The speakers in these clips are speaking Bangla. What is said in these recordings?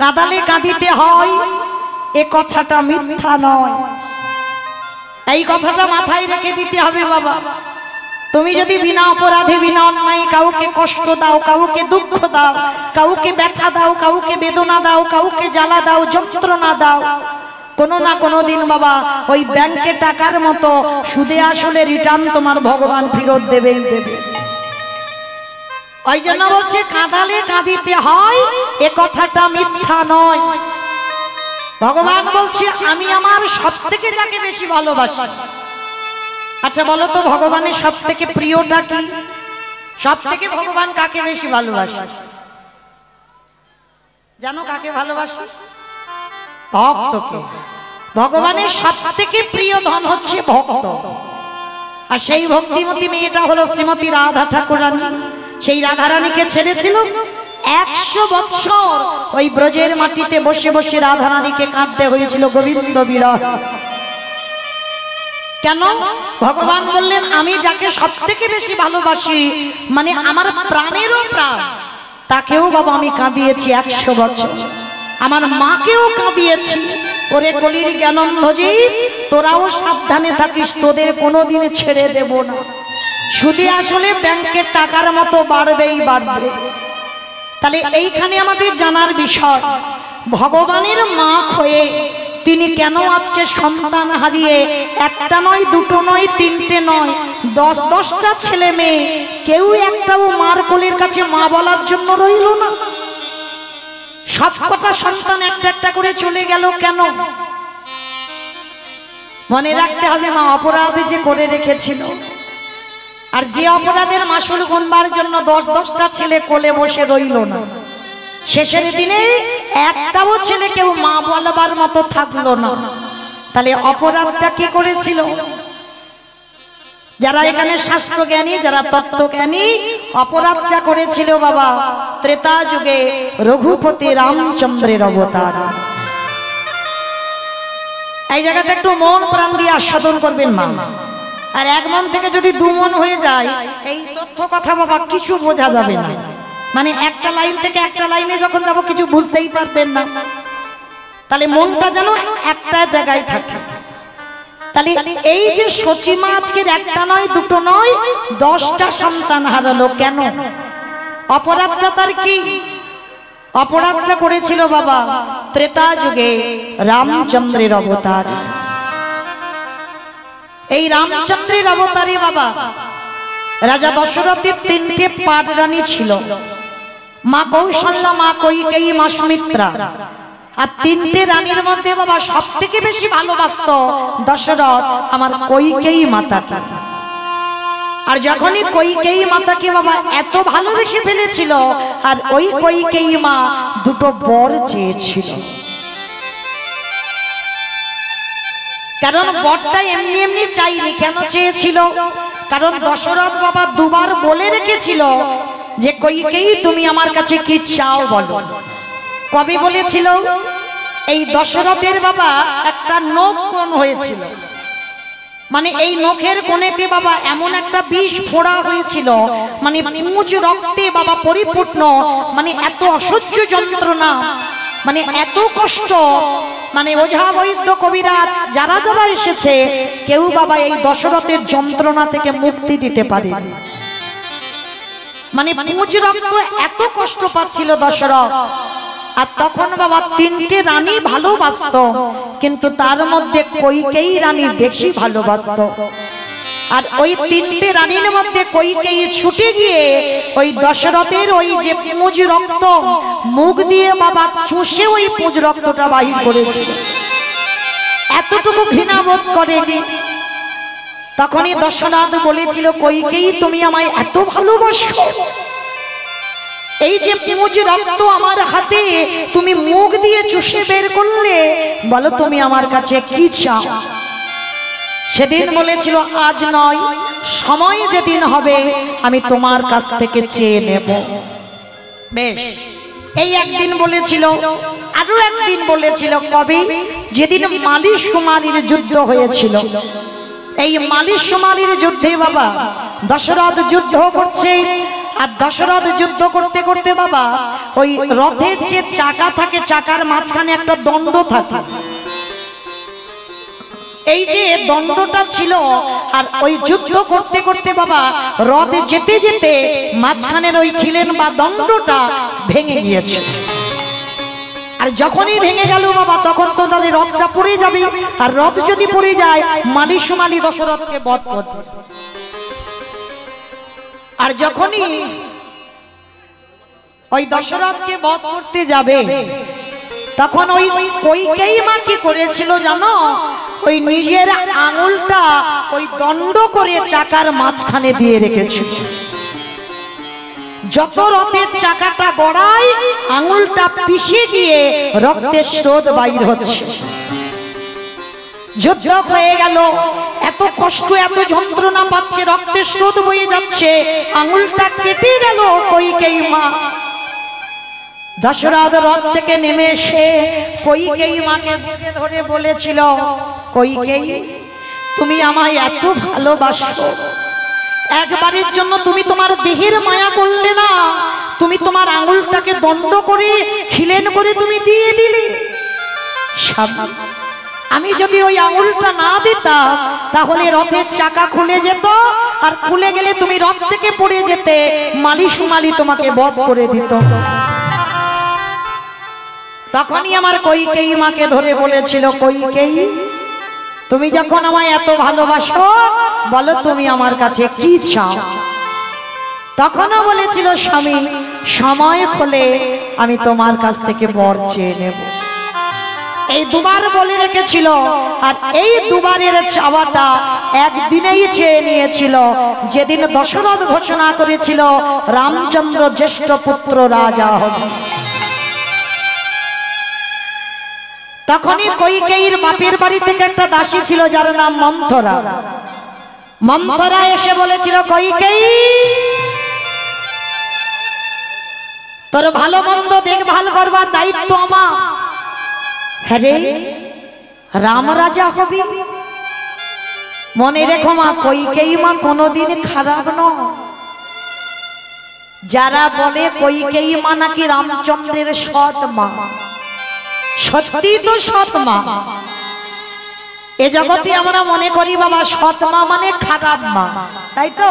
কাঁদালে কাঁদিতে হয় এ কথাটা মিথ্যা নয়। এই কথাটা মাথায় রেখে দিতে হবে বাবা। তুমি যদি বিনা অপরাধে বিনা অন্যায় কাউকে কষ্ট দাও, কাউকে দুঃখ দাও, কাউকে ব্যথা দাও, কাউকে বেদনা দাও, কাউকে জ্বালা দাও, যন্ত্রণা দাও, কোনো না কোনো দিন বাবা ওই ব্যাংকে টাকার মতো সুদে আসলে রিটার্ন তোমার ভগবান ফেরত দেবেই দেবে। ওই জন্য বলছে কাঁদালে কাঁদিতে হয় এ কথাটা মিথ্যা নয়। ভগবান বলছে আমি আমার সব থেকে যাকে বেশি ভালোবাসি। আচ্ছা বলো তো ভগবানের সব থেকে প্রিয়টা কি? সব থেকে ভগবান কাকে বেশি ভালোবাসে? জানো কাকে ভালোবাসে? ভক্তকে। ভগবানের সব থেকে প্রিয় ধন হচ্ছে ভক্ত। আর সেই ভক্তিমতী মেয়েটা হলো শ্রীমতী রাধা ঠাকুরানী। সেই রাধারানীকে ছেড়েছিল 100 বৎসর ওই ব্রজের মাটিতে বসে বসে রাধারানীকে কাঁদতে হয়েছিল গোবিন্দ বিরহ। কেন? ভগবান বললেন আমি যাকে সব থেকে বেশি ভালোবাসি, মানে আমার প্রাণেরও প্রাণ, তাকেও বাবা আমি কাঁদিয়েছি 100 বছর। আমার মাকেও কাঁদিয়েছি। ওরে কলির জ্ঞানন্ধজি, তোরাও সাবধানে থাকিস, তোদের কোনোদিন ছেড়ে দেব না। সুদে আসলে ব্যাংকের টাকার মতো বাড়বেই বাড়বে। তাহলে এইখানে আমাদের জানার বিষয়, ভগবানের মা হয়ে তিনি কেন আজকে সন্তান হারিয়ে একটা নয়, দুটো নয়, তিনটে নয়, 10-10টা ছেলে মেয়ে, কেউ একটাও মার কোলের কাছে মা বলার জন্য রইল না? সবকটা সন্তান একটা একটা করে চলে গেল কেন? মনে রাখতে হবে মা অপরাধ যে করে রেখেছিল, আর যে অপরাধের মাসুল গুনবার জন্য 10-10টা ছেলে কোলে বসে রইল না, শেষের দিনে একটাও ছেলে কেউ মা বলবার মতো থাকলো না। তাহলে অপরাধটা কে করেছিল? যারা এখানে শাস্ত্র জ্ঞানী, যারা তত্ত্ব জ্ঞানী, অপরাধটা করেছিল বাবা ত্রেতা যুগে রঘুপতি রামচন্দ্রের অবতার। এই জায়গাটা একটু মন প্রাণ দিয়ে আস্বাদন করবেন মা। আর 1 মন থেকে যদি 2 মন হয়ে যায়, এই তথ্য কথা বাবা কিছু বোঝা যাবে না। মানে একটা লাইন থেকে একটা লাইনে যখন যাব কিছু বুঝতেই পারবেন না। তাহলে মনটা যেন একটা জায়গায় থাকে। তাহলে এই যে সচিমা আজকের একটা নয়, দুটো নয়, 10টা সন্তান হারালো কেন? অপরাধটা তার কি? অপরাধটা করেছিল বাবা ত্রেতা যুগে রামচন্দ্রের অবতার। এই রামচন্দ্রের অবতারে বাবা রাজা দশরথের 3টে পাট রানী ছিল, মা কৌশল্যা, মা কৈকেয়ী, মা সুমিত্রা। আর 3টে রানীর মধ্যে বাবা সব থেকে বেশি ভালোবাসত দশরথ আমার কৈকেয়ী মাতাকে। আর যখনই কৈকেয়ী মাতাকে বাবা এত ভালোবেসে ফেলেছিল, আর ওই কৈকেয়ী মা 2টো বর চেয়েছিল। কারণ বরটা এমনি এমনি চাইনি। কেন চেয়েছিল? কারণ দশরথ বাবা 2বার বলে রেখেছিল যে কৈকেয়ী তুমি আমার কাছে কি চাও বলো। কবে বলেছিল? এই দশরথের বাবা একটা নখ কোণ হয়েছিল, মানে এই নখের কোণেতে বাবা এমন একটা বিষ ফোড়া হয়েছিল, মানে মুজ রক্তে বাবা পরিপূর্ণ, মানে এত অসহ্য যন্ত্রণা, মানে এত কষ্ট, মানে ওঝা বৈদ্য কবিরাজ যারা যারা এসেছে কেউ বাবা এই দশরথের যন্ত্রণা থেকে মুক্তি দিতে পারেনি। মানে মুজ রক্ত এত কষ্ট পাচ্ছিল দশরথ। আর তখন বাবা 3টে রানী ভালোবাসত, কিন্তু তার মধ্যে কৈকেয়ী রানী বেশি ভালোবাসত। আর ওই 3টে রানীর মধ্যে কৈকেয়ী ছুটে গিয়ে ওই দশরথের ওই যে পুঁজ রক্ত মুখ দিয়ে বাবা চুষে ওই পুঁজ রক্তটা বাহির করেছিল। এতটুকু ঘৃণা বোধ করেনি। তখনই দশরথ বলেছিল কৈকেয়ী তুমি আমায় এত ভালোবাসো, এই যে পুঁজ রক্ত আমার হাতে তুমি মুখ দিয়ে চুষে বের করলে, বলো তুমি আমার কাছে কি চাও? সেদিন বলেছিল আজ নয়, সময় যেদিন হবে আমি তোমার কাছ থেকে চেয়ে নেব। বেশ, এই একদিন বলেছিল। আরো একদিন বলেছিল। কবে? যেদিন মালি সুমালির যুদ্ধ হয়েছিল। এই মালি সুমালির যুদ্ধে বাবা দশরথ যুদ্ধ করছে, আর দশরথ যুদ্ধ করতে করতে বাবা ওই রথের যে চাকা থাকে চাকার মাঝখানে একটা দণ্ড থাকে, এই যে দণ্ডটা ছিল আর ওই যুদ্ধ করতে করতে বাবা রথে যেতে যেতে মাঝখানের ওই খিলেন বা দণ্ডটা ভেঙে গিয়েছে। আর যখনই ভেঙে গেল বাবা তখন তো তাদের রথটা পড়ে যাবে, আর রথ যদি পড়ে যায় মালি সুমালি দশরথকে বধ করবে। আর যখনই ওই দশরথকে বধ করতে যাবে তখন ওই কইকেয়ী মা কি করেছিল জানো, ওই নিজের আঙুলটা ওই দণ্ড করে চাকার মাঝখানে দিয়ে রেখেছিল। যত রথের চাকাটা গড়ায় আঙুলটা পিষে গিয়ে রক্তের স্রোত বাইর হচ্ছে। যুদ্ধ হয়ে গেল, এত কষ্ট এত যন্ত্রণা পাচ্ছে, রক্তের স্রোত বয়ে যাচ্ছে, আঙুলটা কেটে গেল কইকেয়ী মা। দশরথ রথ থেকে নেমে এসে কইকেয়ী মাকে বুকে ধরে বলেছিল, কইকেয়ী তুমি আমায় এত ভালোবাসো, একবারের জন্য তুমি তোমার দেহের মায়া করলে না, তুমি তোমার আঙুলটাকে দণ্ড করে খিলেন করে তুমি দিয়ে দিলে। আমি যদি ওই আঙুলটা না দিতাম তাহলে রথের চাকা খুলে যেত, আর খুলে গেলে তুমি রথ থেকে পড়ে যেতে, মালি সুমালি তোমাকে বধ করে দিত। তখনই আমার কইকেয়ী মাকে ধরে বলেছিল, কইকেয়ী তুমি যখন আমায় এত ভালোবাসো বলো তুমি আমার কাছে কি চাও। তখনও বলেছিল, স্বামী সময় হলে আমি তোমার কাছ থেকে বর চেয়ে নেব। এই দুবার বলে রেখেছিল, আর এই দুবারের চাওয়াটা একদিনেই চেয়ে নিয়েছিল, যেদিন দশরথ ঘোষণা করেছিল রামচন্দ্র জ্যেষ্ঠ পুত্র রাজা হবে। তখনই কইকেয়ীর বাপের বাড়ি থেকে একটা দাসী ছিল যার নাম মন্থরা। মন্থরা এসে বলেছিল, কইকেয়ী তোর ভালো মন্দ দেখভাল করবার দায়িত্ব আমার। হ্যাঁ রে, রাম রাজা হবি, মনে রেখো মা কইকেয়ী মা কোনোদিন খারাপ নয়। যারা বলে কইকেয়ী মা নাকি রামচন্দ্রের সৎ মা, সত্যি তো সৎ মা। এ জগতে আমরা মনে করি বাবা সৎ মা মানে খারাপ মা, তাই তো?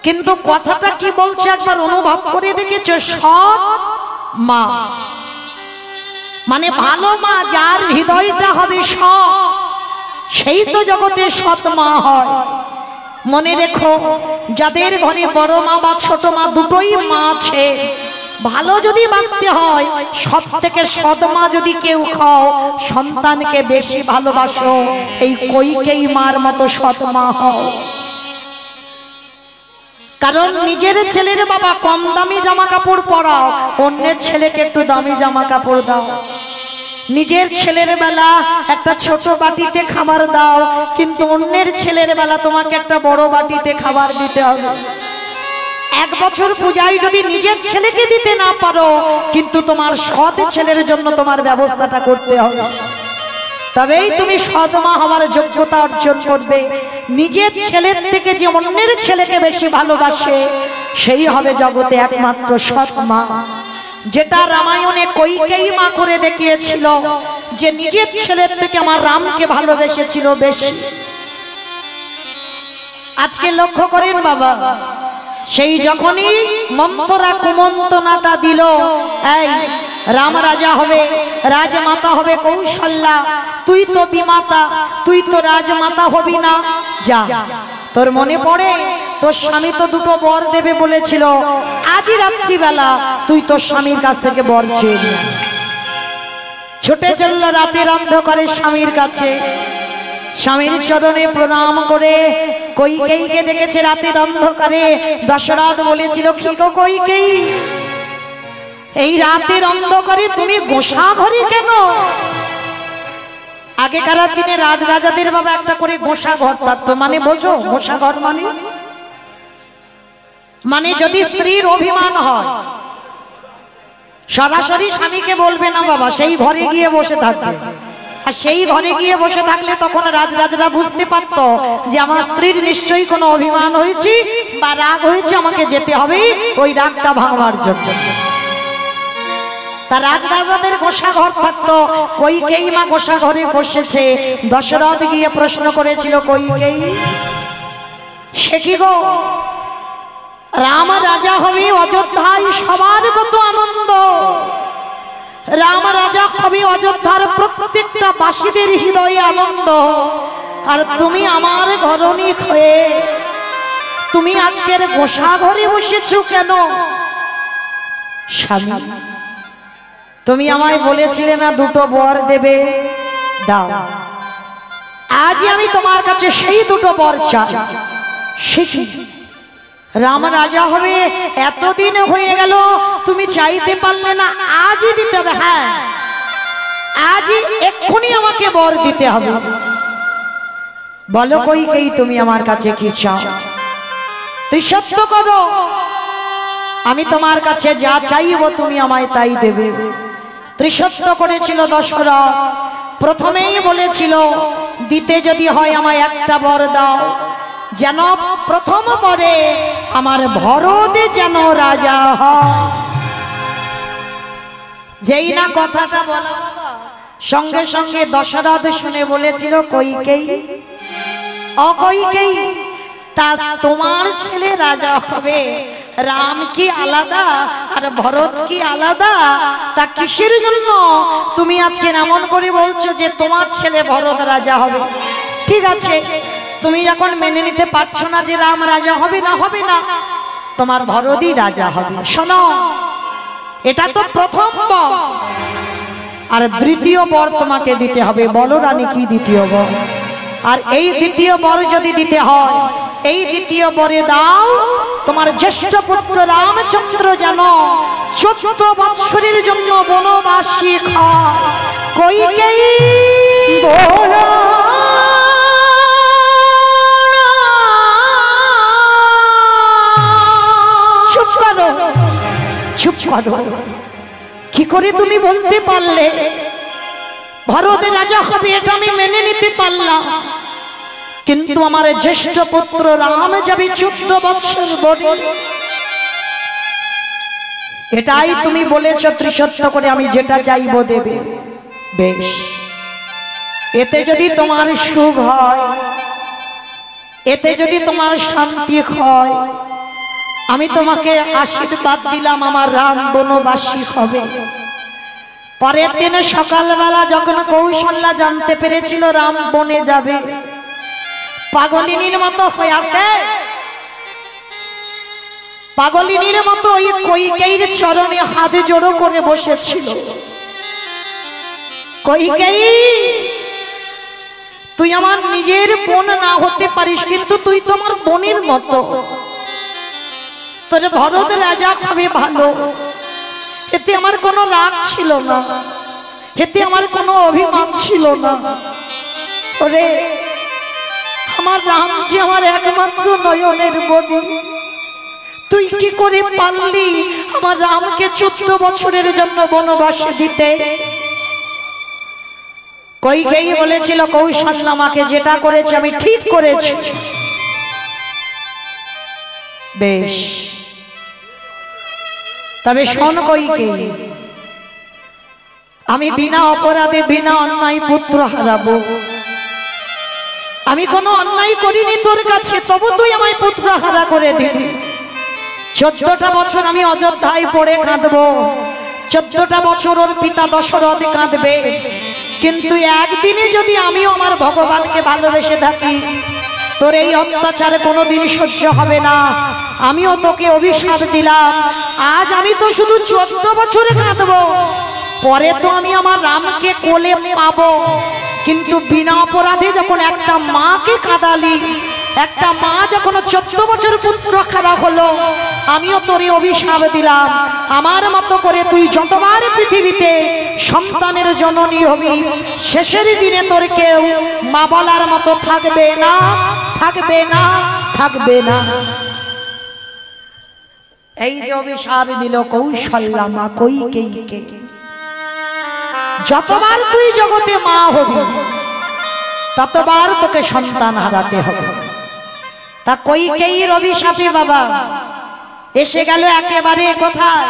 কিন্তু কথাটা কি বলছে একবার অনুভব করে দেখেছো? সৎ মা মানে ভালো মা, যার হৃদয়টা হবে সৎ, সেই তো জগতে সৎ মা হয়। মনে রেখো, যাদের ঘরে বড় মা বা ছোট মা দুটোই মা আছে, ভালো যদি বাঁচতে হয় সব থেকে সৎ মা যদি কেউ খাও, সন্তানকে বেশি ভালোবাসো, এই কইকেয়ী মার মতো সৎ মা হও। কারণ নিজের ছেলের বাবা কম দামি জামা কাপড় পরাও, অন্যের ছেলেকে একটু দামি জামা কাপড় দাও। নিজের ছেলের বেলা একটা ছোট বাটিতে খাবার দাও, কিন্তু অন্যের ছেলের বেলা তোমাকে একটা বড় বাটিতে খাবার দিতে হবে। এক বছর পূজায় যদি নিজের ছেলেকে দিতে না পারো, কিন্তু তোমার সৎ ছেলের জন্য তোমার ব্যবস্থাটা করতে হবে, তবেই তুমি সৎ মা হওয়ার যোগ্যতা অর্জন করবে। নিজের ছেলের থেকে যে অন্যের ছেলেকে বেশি ভালোবাসে, সেই হবে জগতে একমাত্র সৎ মা। যেটা রামায়ণে কইকেয়ী মা করে দেখিয়েছিল, যে নিজের ছেলের থেকে আমার রামকে ভালোবেসেছিল বেশি। আজকে লক্ষ্য করেন বাবা, সেই যখনই মন্থরা কুমন্ত্রণাটা দিল, এই রাম রাজা হবে, রাজমাতা হবে কৌশল্যা, তুই তো বিমাতা, তুই তো রাজমাতা হবি না, যা। তোর মনে পড়ে তোর স্বামী তো দুটো বর দেবে বলেছিল, আজই রাত্রিবেলা তুই তোর স্বামীর কাছ থেকে বর চেয়ে নে। ছুটে চলল রাতের অন্ধকারে স্বামীর কাছে, স্বামীর চরণে প্রণাম করে কইকেয়ীকে দেখেছে রাতের অন্ধকারে। দশরথ বলেছিল, কি গো কইকেয়ী, এই রাতের অন্ধকারে তুমি গোসা ঘরে কেন? আগেকার দিনে রাজরাজাদের বাবা একটা করে গোসা ঘর থাকতো, মানে বোঝো গোসা ঘর মানে যদি স্ত্রীর অভিমান হয় সরাসরি স্বামীকে বলবে না বাবা, সেই ঘরে গিয়ে বসে থাকবে। আর সেই ঘরে গিয়ে বসে থাকলে তখন রাজরাজরা বুঝতে পারত যে আমার স্ত্রীর নিশ্চয়ই কোনো অভিমান হয়েছে বা রাগ হয়েছে, আমাকে যেতে হবে ওই রাগটা ভাঙবার জন্য। তা রাজরাজাদের গোসা ঘর থাকতো, কইকেয়ী মা গোসা ঘরে বসেছে। দশরথ গিয়ে প্রশ্ন করেছিল, কইকেয়ী সে কি গো, রাম রাজা হবে অযোধ্যায়, সবার কত আনন্দ, রাম রাজা হবে অযোধ্যার প্রত্যেকটা বাসীদের হৃদয়ে আনন্দ, আর তুমি আমার ঘরণী হয়ে তুমি আজকের গোসা ঘরে বসেছো কেন? স্বামী, তুমি আমায় বলেছিলে না দুটো বর দেবে, দাও, আজই আমি তোমার কাছে সেই দুটো বর চাই। সে কি, রাম রাজা হবে এতদিন হয়ে গেল, তুমি চাইতে পারলে না, আজই দিতে হবে। হ্যাঁ, আজই এক্ষুনি আমাকে বর দিতে হবে। বলো কইকেয়ী তুমি আমার কাছে কি চাও? তুই সত্য করো, আমি তোমার কাছে যা চাইবো তুমি আমায় তাই দেবে। ত্রিসত্য করেছিল দশরথ। প্রথমেই বলেছিল, দিতে যদি হয় আমায় একটা বর দাও, যেন প্রথম বরে আমার ভরত যেন রাজা হয়। যেই না কথাটা বলা সঙ্গে সঙ্গে দশরথ শুনে বলেছিল, কইকেয়ী ও কইকেয়ী, তা তোমার ছেলে রাজা হবে, রাম কি আলাদা আর ভরত কি আলাদা? তা কিসের জন্য তুমি আজকে এমন করে বলছো যে তোমার ছেলে ভরত রাজা হবে? ঠিক আছে, তুমি যখন মেনে নিতে পারছো না যে রাম রাজা হবে না, হবে না, তোমার ভরতই রাজা হবে। শোনো, এটা তো প্রথম বর, আর দ্বিতীয় বর তোমাকে দিতে হবে। বলো রানী, কি দ্বিতীয় বর? আর এই দ্বিতীয় বর যদি দিতে হয়, এই দ্বিতীয় বরে দাও তোমার জ্যেষ্ঠ পুত্র রামচন্দ্র যেন 14 বৎসরের জন্য বনবাসী হয়। কইকেয়ী বলো, চুপ করো, চুপ করো। কি করে তুমি বলতে পারলে ভরত রাজা হবে? এটা আমি মেনে নিতে পারলাম, কিন্তু আমার জ্যেষ্ঠ পুত্র রাম যাবে 14 বৎসর বনে। এটাই তুমি বলেছ ত্রিসত্য করে, আমি যেটা চাইবো দেবে। বেশ, এতে যদি তোমার সুখ হয়, এতে যদি তোমার শান্তি হয়, আমি তোমাকে আশীর্বাদ দিলাম, আমার রাম বনবাসী হবে। পরের দিনে সকালবেলা যখন কৌশল্যা জানতে পেরেছিল রাম বনে যাবে, পাগলিনীর মতো হয়ে আসে, পাগলিনীর মতো ওই কইকেয়ীর চরণে হাত জোড়ো করে বসেছিল। কইকেয়ী, তুই আমার নিজের বোন না হতে পারিস, কিন্তু তুই তো আমার বোনের মতো, তোর ভরত রাজা হবে ভালো, এতে আমার কোনো রাগ ছিল না, এতে আমার কোনো অভিমান ছিল না। ওরে, আমার রাম যে আমার একমাত্র নয়নের মণি, তুই কি করে পারলি আমার রামকে 14 বছরের জন্য বনবাসে দিতে? কইকেয়ী বলেছিল, কৌশল্যা আমাকে যেটা করেছে আমি ঠিক করেছি। বেশ, তবে শোন কইকেয়ী, আমি বিনা অপরাধে বিনা অন্যায় পুত্র হারাবো। আমি কোনো অন্যায় করিনি তোর কাছে, তবু তুই আমায় পুত্র হারা করে দিলি। 14টা বছর আমি অযোধ্যায় পড়ে কাঁদবো, 14টা বছর ওর পিতা দশরথ কাঁদবে, কিন্তু একদিনে যদি আমিও আমার ভগবানকে ভালোবেসে থাকি, তোর এই অত্যাচার কোনোদিন সহ্য হবে না। আমিও তোকে অভিশাপ দিলাম, আজ আমি তো শুধু 14 বছরে কাঁদবো, পরে তো আমি আমার রামকে কোলে পাবো, কিন্তু বিনা অপরাধে যখন একটা মাকে কাঁদালি, একটা মা যখন 14 বছর পুত্র খারাপ হলো, আমিও তোরে অভিশাপ দিলাম, আমার মতো করে তুই যতবার পৃথিবীতে সন্তানের জননী হবি, শেষের দিনে তোর কেউ মা বলার মতো থাকবে না, থাকবে না, থাকবে না। এই যে অভিশাপ দিল কৌশল্যা মা কইকেয়ীকে, যতবার তুই জগতে মা হবি ততবার তোকে সন্তান হারাতে হবে। তা কইকেয়ীর অভিশাপে বাবা এসে গেল একেবারে কোথায়?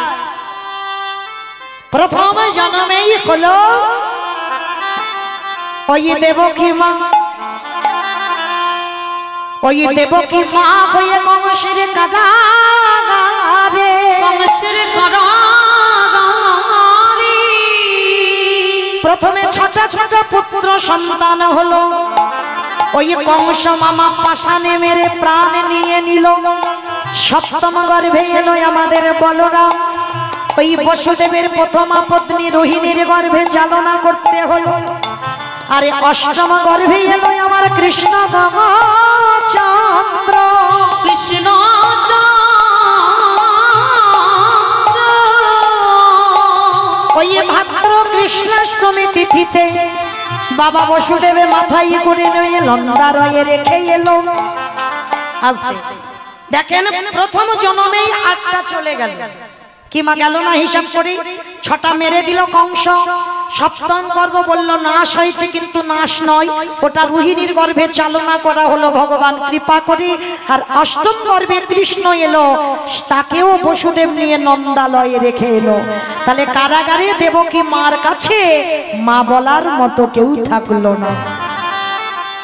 প্রথম জন্মেই হলো ওই দেবকী মা। ওই দেবকী মা হয়ে কংসের কারাগারে, কংসের কারাগারে প্রথমে ছোট ছোট পুত্র সন্তান হলো। ওই কংস মামা পাশানে মেরে প্রাণ নিয়ে নিল। সপ্তম গর্ভে এলো আমাদের বলরাম। ওই বসুদেবের প্রথমা পত্নী রোহিণীর গর্ভে চালনা করতে হলো। আরে অষ্টম গর্ভে এলো আমার কৃষ্ণ চন্দ্র, কৃষ্ণ ওই ভাদ্র কৃষ্ণাষ্টমী তিথিতে বাবা বসুদেবে মাথায় করে নিয়ে লন্দারয়ে রেখে এলো। আসতে দেখেন প্রথম জন্মেই 8টা চলে গেল, কি মা গেল না হিসাব করি? 6টা মেরে দিল কংস। সপ্তম গর্ভ বলল নাশ হয়েছে, কিন্তু নাশ নয়, ওটা রোহিণীর গর্ভে চালনা করা হলো ভগবান কৃপা করে। আর অষ্টম গর্ভে কৃষ্ণ এলো, তাকেও বসুদেব নিয়ে নন্দালয়ে রেখে এলো। তাহলে কারাগারে দেবকী মার কাছে মা বলার মতো কেউ থাকলো না।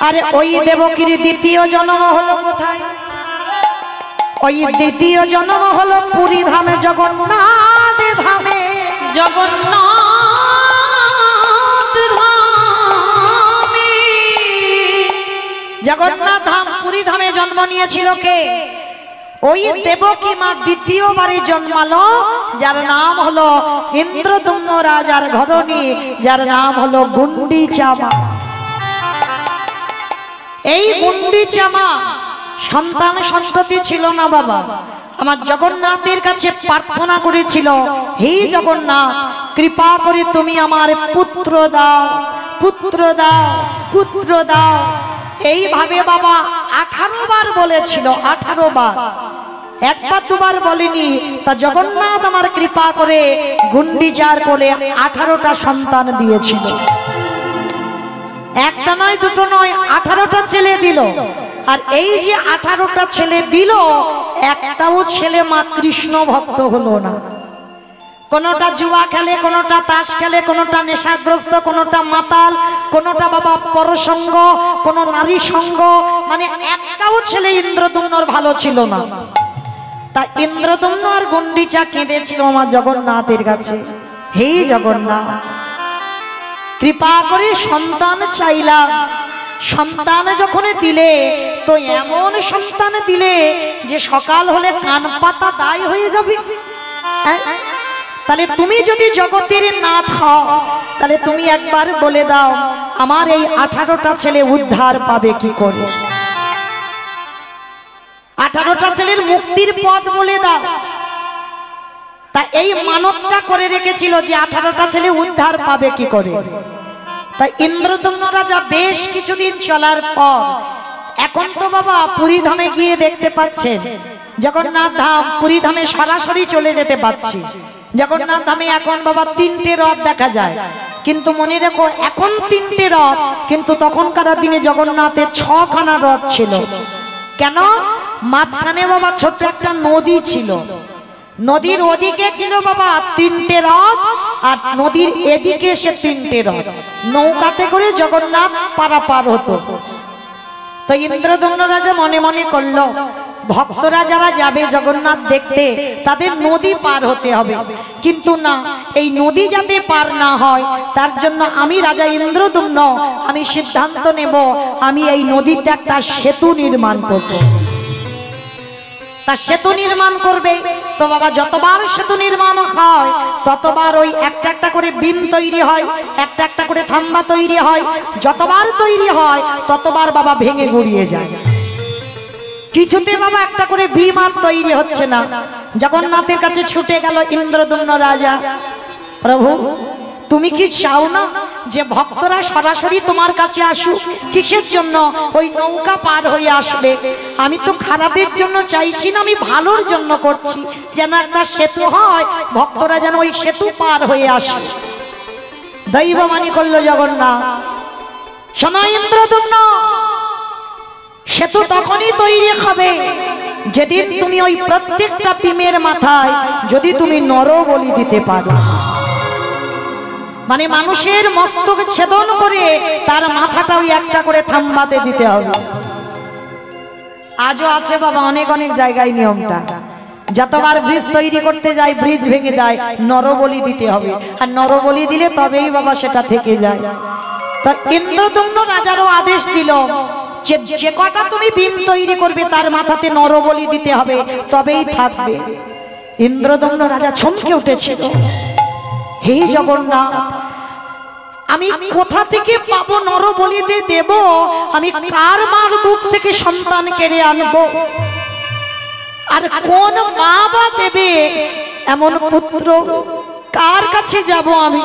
আরে ওই দেবকীর দ্বিতীয় জন্ম হলো কোথায়? ওই দ্বিতীয় জন্ম হলো পুরী ধামে, জগন্নাথ ধামে। জগন্নাথ ধামে, জগন্নাথ ধাম পুরী ধামে জন্ম নিয়েছিল কে? ওই দেবকী মা দ্বিতীয়বারে জন্মালো, যার নাম হলো ইন্দ্রদম্ন রাজার ঘরণী, যার নাম হলো গুন্ডিচা মা। এই গুন্ডিচা মা সন্তান সন্ততি ছিল না বাবা। আমার জগন্নাথের কাছে প্রার্থনা করেছিল, হে জগন্নাথ কৃপা করে তুমি আমার পুত্র দাও, পুত্র দাও, পুত্র দাও। এইভাবে বাবা 18 বার বলেছিল, 18 বার, একবার দুবার বলেনি। তা জগন্নাথ আমার কৃপা করে গুন্ডিচার কোলে 18টা সন্তান দিয়েছিল। একটা নয়, দুটো নয়, 18টা ছেলে দিল। আর এই যে 18টা ছেলে দিল, একটাও ছেলে মা কৃষ্ণ ভক্ত হলো না। কোনটা জুয়া খেলে, কোনটা তাস খেলে, কোনটা নেশাগ্রস্ত, কোনটা মাতাল, কোনটা বাবা পরসঙ্গ, কোন নারী সঙ্গ, মানে একটাও ছেলে ইন্দ্রদম্নর ভালো ছিল না। তা ইন্দ্রদম্ন আর গুন্ডিচা কেঁদেছিল আমার জগন্নাথের কাছে, হে জগন্নাথ কৃপা করে সন্তান চাইলাম। সন্তান যখন দিলে তো এমন সন্তান দিলে যে সকাল হলে কান পাতা দায় হয়ে যাবে। তাহলে তুমি যদি জগতের নাথ হও, তাহলে তুমি একবার বলে দাও আমার এই 18টা ছেলে উদ্ধার পাবে কি করে? 18টা ছেলের মুক্তির পথ বলে দাও। তা এই মানতটা করে রেখেছিল যে 18টা ছেলে উদ্ধার পাবে কি করে। তাই ইন্দ্রদম্ন রাজা বেশ কিছুদিন চলার পর এখন তো বাবা পুরী ধামে গিয়ে দেখতে পাচ্ছেন, জগন্নাথ ধাম পুরী ধামে সরাসরি চলে যেতে পারছি। জগন্নাথ ধামে এখন বাবা 3টে রথ দেখা যায়, কিন্তু মনে রেখো এখন 3টে রথ, কিন্তু তখনকার দিনে জগন্নাথের 6খানা রথ ছিল। কেন? মাঝখানে বাবা ছোট্ট একটা নদী ছিল, নদীর ওদিকে ছিল বাবা 3টে রথ, আর নদীর এদিকে সে 3টে রথ। নৌকাতে করে জগন্নাথ পারাপার হতো। তো ইন্দ্রদম্ন রাজা মনে মনে করলো ভক্তরা যারা যাবে জগন্নাথ দেখতে তাদের নদী পার হতে হবে, কিন্তু না, এই নদী যাতে পার না হয় তার জন্য আমি রাজা ইন্দ্রদম্ন আমি সিদ্ধান্ত নেব আমি এই নদীতে একটা সেতু নির্মাণ করব। তা সেতু নির্মাণ করবে তো বাবা যতবার সেতু নির্মাণ হয় ততবার ওই একটা একটা করে বিম তৈরি হয়, একটা একটা করে থাম্বা তৈরি হয়, যতবার তৈরি হয় ততবার বাবা ভেঙে গুড়িয়ে যায়। কিছুতে বাবা একটা করে বিম আর তৈরি হচ্ছে না। জগন্নাথের কাছে ছুটে গেল ইন্দ্রদম্ন রাজা, প্রভু তুমি কি চাও না যে ভক্তরা সরাসরি তোমার কাছে আসুক? কিসের জন্য? ওই নৌকা পার হয়ে আসবে। আমি তো খারাপের জন্য চাইছি না, আমি ভালোর জন্য করছি, যেন একটা সেতু হয়, ভক্তরা যেন ওই সেতু পার হয়ে আসে। দৈববাণী করলো জগন্নাথ, শোনো ইন্দ্রদম্ন, সেতু তখনই তৈরি হবে যেদিন তুমি ওই প্রত্যেকটা ভীমের মাথায় যদি তুমি নরবলি দিতে পারো। মানে মানুষের মস্তক ছেদন করে তার মাথাটা ওই একটা করে থাম্বাতে দিতে হবে। আজও আছে বাবা অনেক অনেক জায়গায় নিয়মটা, যতবার ব্রিজ তৈরি করতে যায় ব্রিজ ভেঙে যায়, নরবলি দিতে হবে, আর নরবলি দিলে তবেই বাবা সেটা থেকে যায়। তো ইন্দ্রদম্ন রাজারও আদেশ দিল যে কটা তুমি ভীম তৈরি করবে তার মাথাতে নরবলি দিতে হবে, তবেই থাকবে। ইন্দ্রদম্ন রাজা চমকে উঠেছিল, হে জগন্নাথ, আমি কোথা থেকে পাবো নরবলি দেব? আমি কার মার বুক থেকে সন্তান কেড়ে আনবো? আর কোন মা বা দেবে এমন পুত্র? কার কাছে যাব আমি?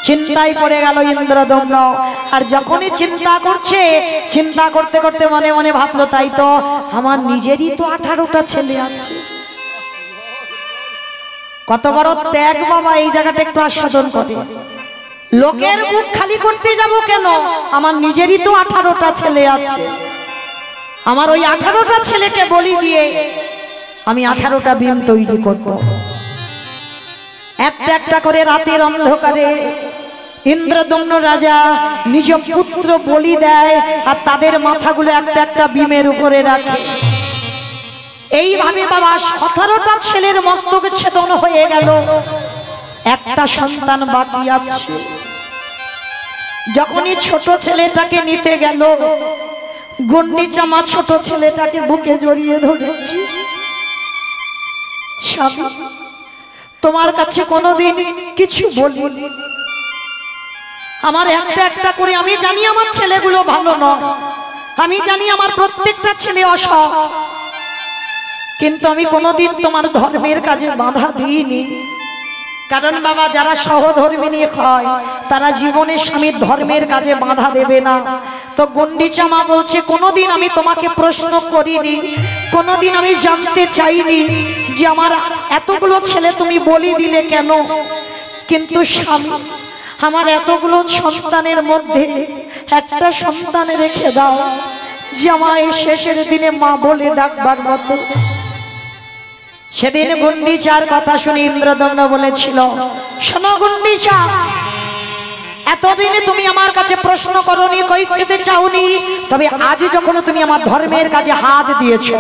চিন্তায় পড়ে গেল ইন্দ্রদম্ন। আর যখনই চিন্তা করছে, চিন্তা করতে করতে মনে মনে ভাবলো, তাই তো আমার নিজেরই তো 18টা ছেলে আছে। কত বড় ত্যাগ বাবা, এই জায়গাটা একটু আস্বাদন করে। লোকের বুক খালি করতে যাব কেন? আমার নিজেরই তো 18টা ছেলে আছে। আমার ওই 18টা ছেলেকে বলি দিয়ে আমি 18টা ভীম তৈরি করব। একটা একটা করে রাতের অন্ধকারে ইন্দ্রদম্ন রাজা নিজ পুত্র বলি দেয়, আর তাদের মাথাগুলো একটা একটা ভীমের উপরে রাখে। এইভাবে বাবা 17টা ছেলের মস্তক ছেদন হয়ে গেল, একটা সন্তান বাকি আছে। যখনই ছোট ছেলেটাকে নিতে গেল, গুন্ডিচামা ছোট ছেলেটাকে বুকে জড়িয়ে ধরেছি। স্বামী, তোমার কাছে কোনোদিন কিছু বলিনি, আমার একটা একটা করে, আমি জানি আমার ছেলেগুলো ভালো নয়, আমি জানি আমার প্রত্যেকটা ছেলে অসৎ, কিন্তু আমি কোনোদিন তোমার ধর্মের কাজে বাধা দিইনি। কারণ বাবা, যারা সহধর্মিণী হয় তারা জীবনে স্বামীর ধর্মের কাজে বাধা দেবে না। তো গুন্ডিচামা বলছে, কোনোদিন আমি তোমাকে প্রশ্ন করিনি, কোনোদিন আমি জানতে চাইনি যে আমার এতগুলো ছেলে তুমি বলি দিলে কেন। কিন্তু স্বামী, আমার এতগুলো সন্তানের মধ্যে একটা সন্তান রেখে দাও যে আমায় শেষের দিনে মা বলে ডাকবার মতো। সেদিন গুন্ডিচার কথা শুনে ইন্দ্রদম্ন বলেছিল, শোনো গুন্ডিচা, এতদিনে তুমি আমার কাছে প্রশ্ন করনি, কই খেতে চাওনি, তবে আজ যখন তুমি আমার ধর্মের কাজে হাত দিয়েছো,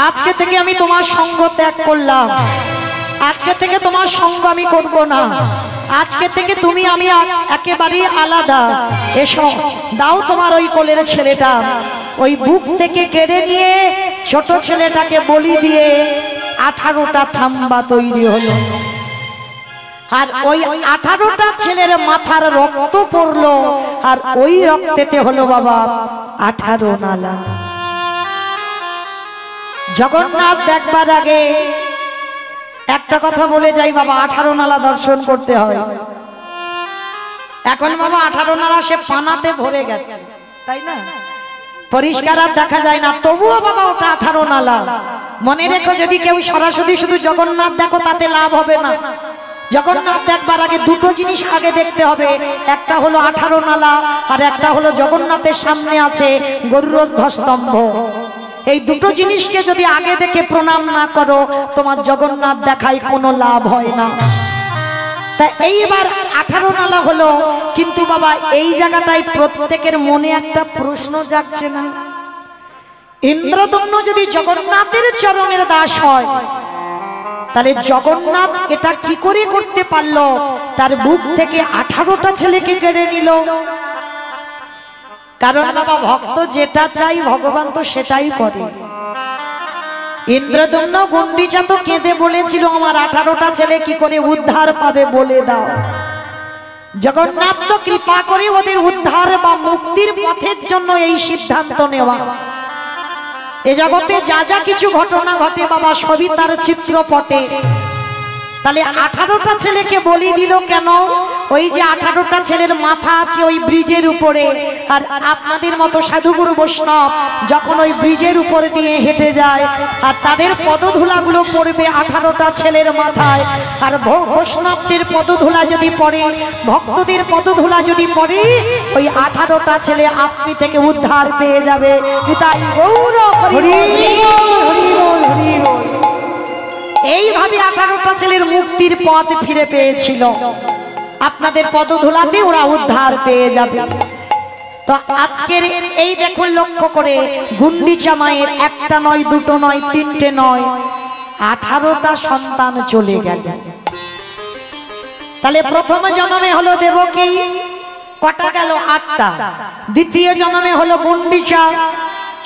আজকে থেকে আমি তোমার সঙ্গ ত্যাগ করলাম। আজকে থেকে তোমার সঙ্গ আমি করব না। আজকে থেকে তুমি আমি একেবারেই আলাদা। এসো, দাও তোমার ওই কোলের ছেলেটা। ওই বুক থেকে কেড়ে নিয়ে ছোট ছেলেটাকে বলি দিয়ে 18টা থাম্বা তৈরি হলো। আর ওই 18টা ছেলের মাথার রক্ত পড়লো, আর ওই রক্তেতে হলো বাবা 18 নালা। জগন্নাথ দেখবার আগে একটা কথা বলে যাই বাবা, 18 নালা দর্শন করতে হয়। এখন বাবা 18 নালা সে পানাতে ভরে গেছে, তাই না? পরিষ্কার আর দেখা যায় না, তবুও বাবা ওটা 18 নালা। মনে রেখো, যদি কেউ সরাসরি শুধু জগন্নাথ দেখো তাতে লাভ হবে না। জগন্নাথ দেখবার আগে দুটো জিনিস আগে দেখতে হবে, একটা হলো 18 নালা, আর একটা হলো জগন্নাথের সামনে আছে গরুড়ধ্বস্তম্ভ। এই দুটো জিনিসকে যদি আগে দেখে প্রণাম না করো, তোমার জগন্নাথ দেখায় কোনো লাভ হয় না। তা এইবার 18 নালা হলো, কিন্তু বাবা এই জায়গাটায় প্রত্যেকের মনে একটা প্রশ্ন জাগছে না? ইন্দ্রদম্ন যদি জগন্নাথের চরণের দাস হয়, তাহলে জগন্নাথ এটা কি করে করতে পারলো? তার বুক থেকে 18টা ছেলেকে কেড়ে নিল। কারণ বাবা, ভক্ত যেটা চাই ভগবান তো সেটাই করে। ইন্দ্রদম্ন গুন্ডিচা তো কেঁদে বলেছিল, আমার 18টা ছেলে কি করে উদ্ধার পাবে বলে দাও। জগন্নাথ তো কৃপা করে ওদের উদ্ধার বা মুক্তির পথের জন্য এই সিদ্ধান্ত নেওয়া। এ জগতে যা যা কিছু ঘটনা ঘটে বাবা, সবই তার চিত্রপটে। তাহলে 18টা ছেলেকে বলি দিল কেন? ওই যে 18টা ছেলের মাথা আছে ওই ব্রিজের উপরে, আর আপনাদের মতো সাধুগুরু বৈষ্ণব যখন ওই ব্রিজের উপর দিয়ে হেঁটে যায় আর তাদের পদধূলাগুলো পড়বে 18টা ছেলের মাথায়, আর বৈষ্ণবদের পদধূলা যদি পড়ে, ভক্তদের পদধূলা যদি পড়ে, ওই 18টা ছেলে আপনি থেকে উদ্ধার পেয়ে যাবে। তাই গৌর হরি বল, হরি বল। এইভাবে 18টা ছেলের মুক্তির পথ ফিরে পেয়েছিল। আপনাদের পদধূলাতে ওরা উদ্ধার পেয়ে যাবে। তো আজকের এই দেখুন লক্ষ্য করে, গুন্ডিচা মায়ের একটা নয়, দুটো নয়, তিনটে নয়, 18টা সন্তান চলে গেল। তাহলে প্রথম জন্মে হলো দেবকী, কটা গেল? 8টা। দ্বিতীয় জন্মে হলো গুন্ডিচা,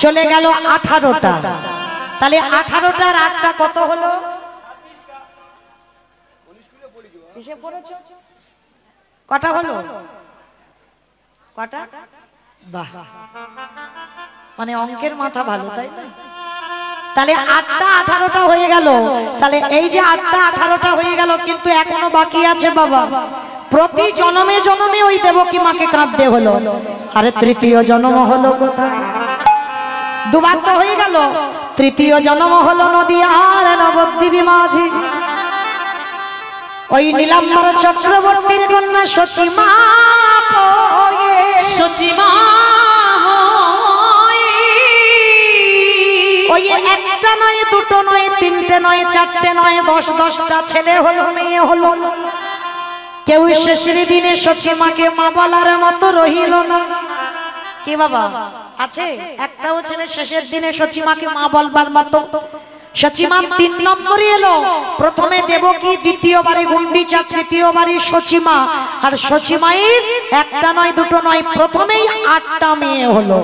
চলে গেল 18টা। তাহলে 18টার 8টা কত হলো? কটা হলো? কটা? বাহ, মানে অঙ্কের মাথা ভালো, তাই না? তাহলে 8টা 18টা হয়ে গেল। তাহলে এই যে 8টা 18টা হয়ে গেল, কিন্তু এখনো বাকি আছে বাবা। প্রতি জন্মে জন্মে ওই দেবকী মাকে কাঁদতে হলো। আরে তৃতীয় জন্ম হলো কোথায়? দুবার তো হয়ে গেল। তৃতীয় জন্ম হলো নদিয়ার নবদ্বীপে মাঝি, ওই নীলাম্বর চক্রবর্তীর কন্যা সচিমা। সচিমা ওই একটা নয়, দুটো নয়, তিনটে নয়, চারটে নয়, 10-10টা ছেলে হলো, মেয়ে হলো। কেউ শেষের দিনে সচিমাকে মা বলার মতো রহিল না। কি বাবা আছে? একটাও ছেলে শেষের দিনে সচিমাকে মা বলবার মতো। সচিমা 3 নম্বরে এলো। প্রথমে দেবকী, দ্বিতীয়বারে গুন্ডিচা, তৃতীয়বারে সচিমা। আর সচিমায়ের একটা নয়, দুটো নয়, প্রথমেই 8টা মেয়ে হলো।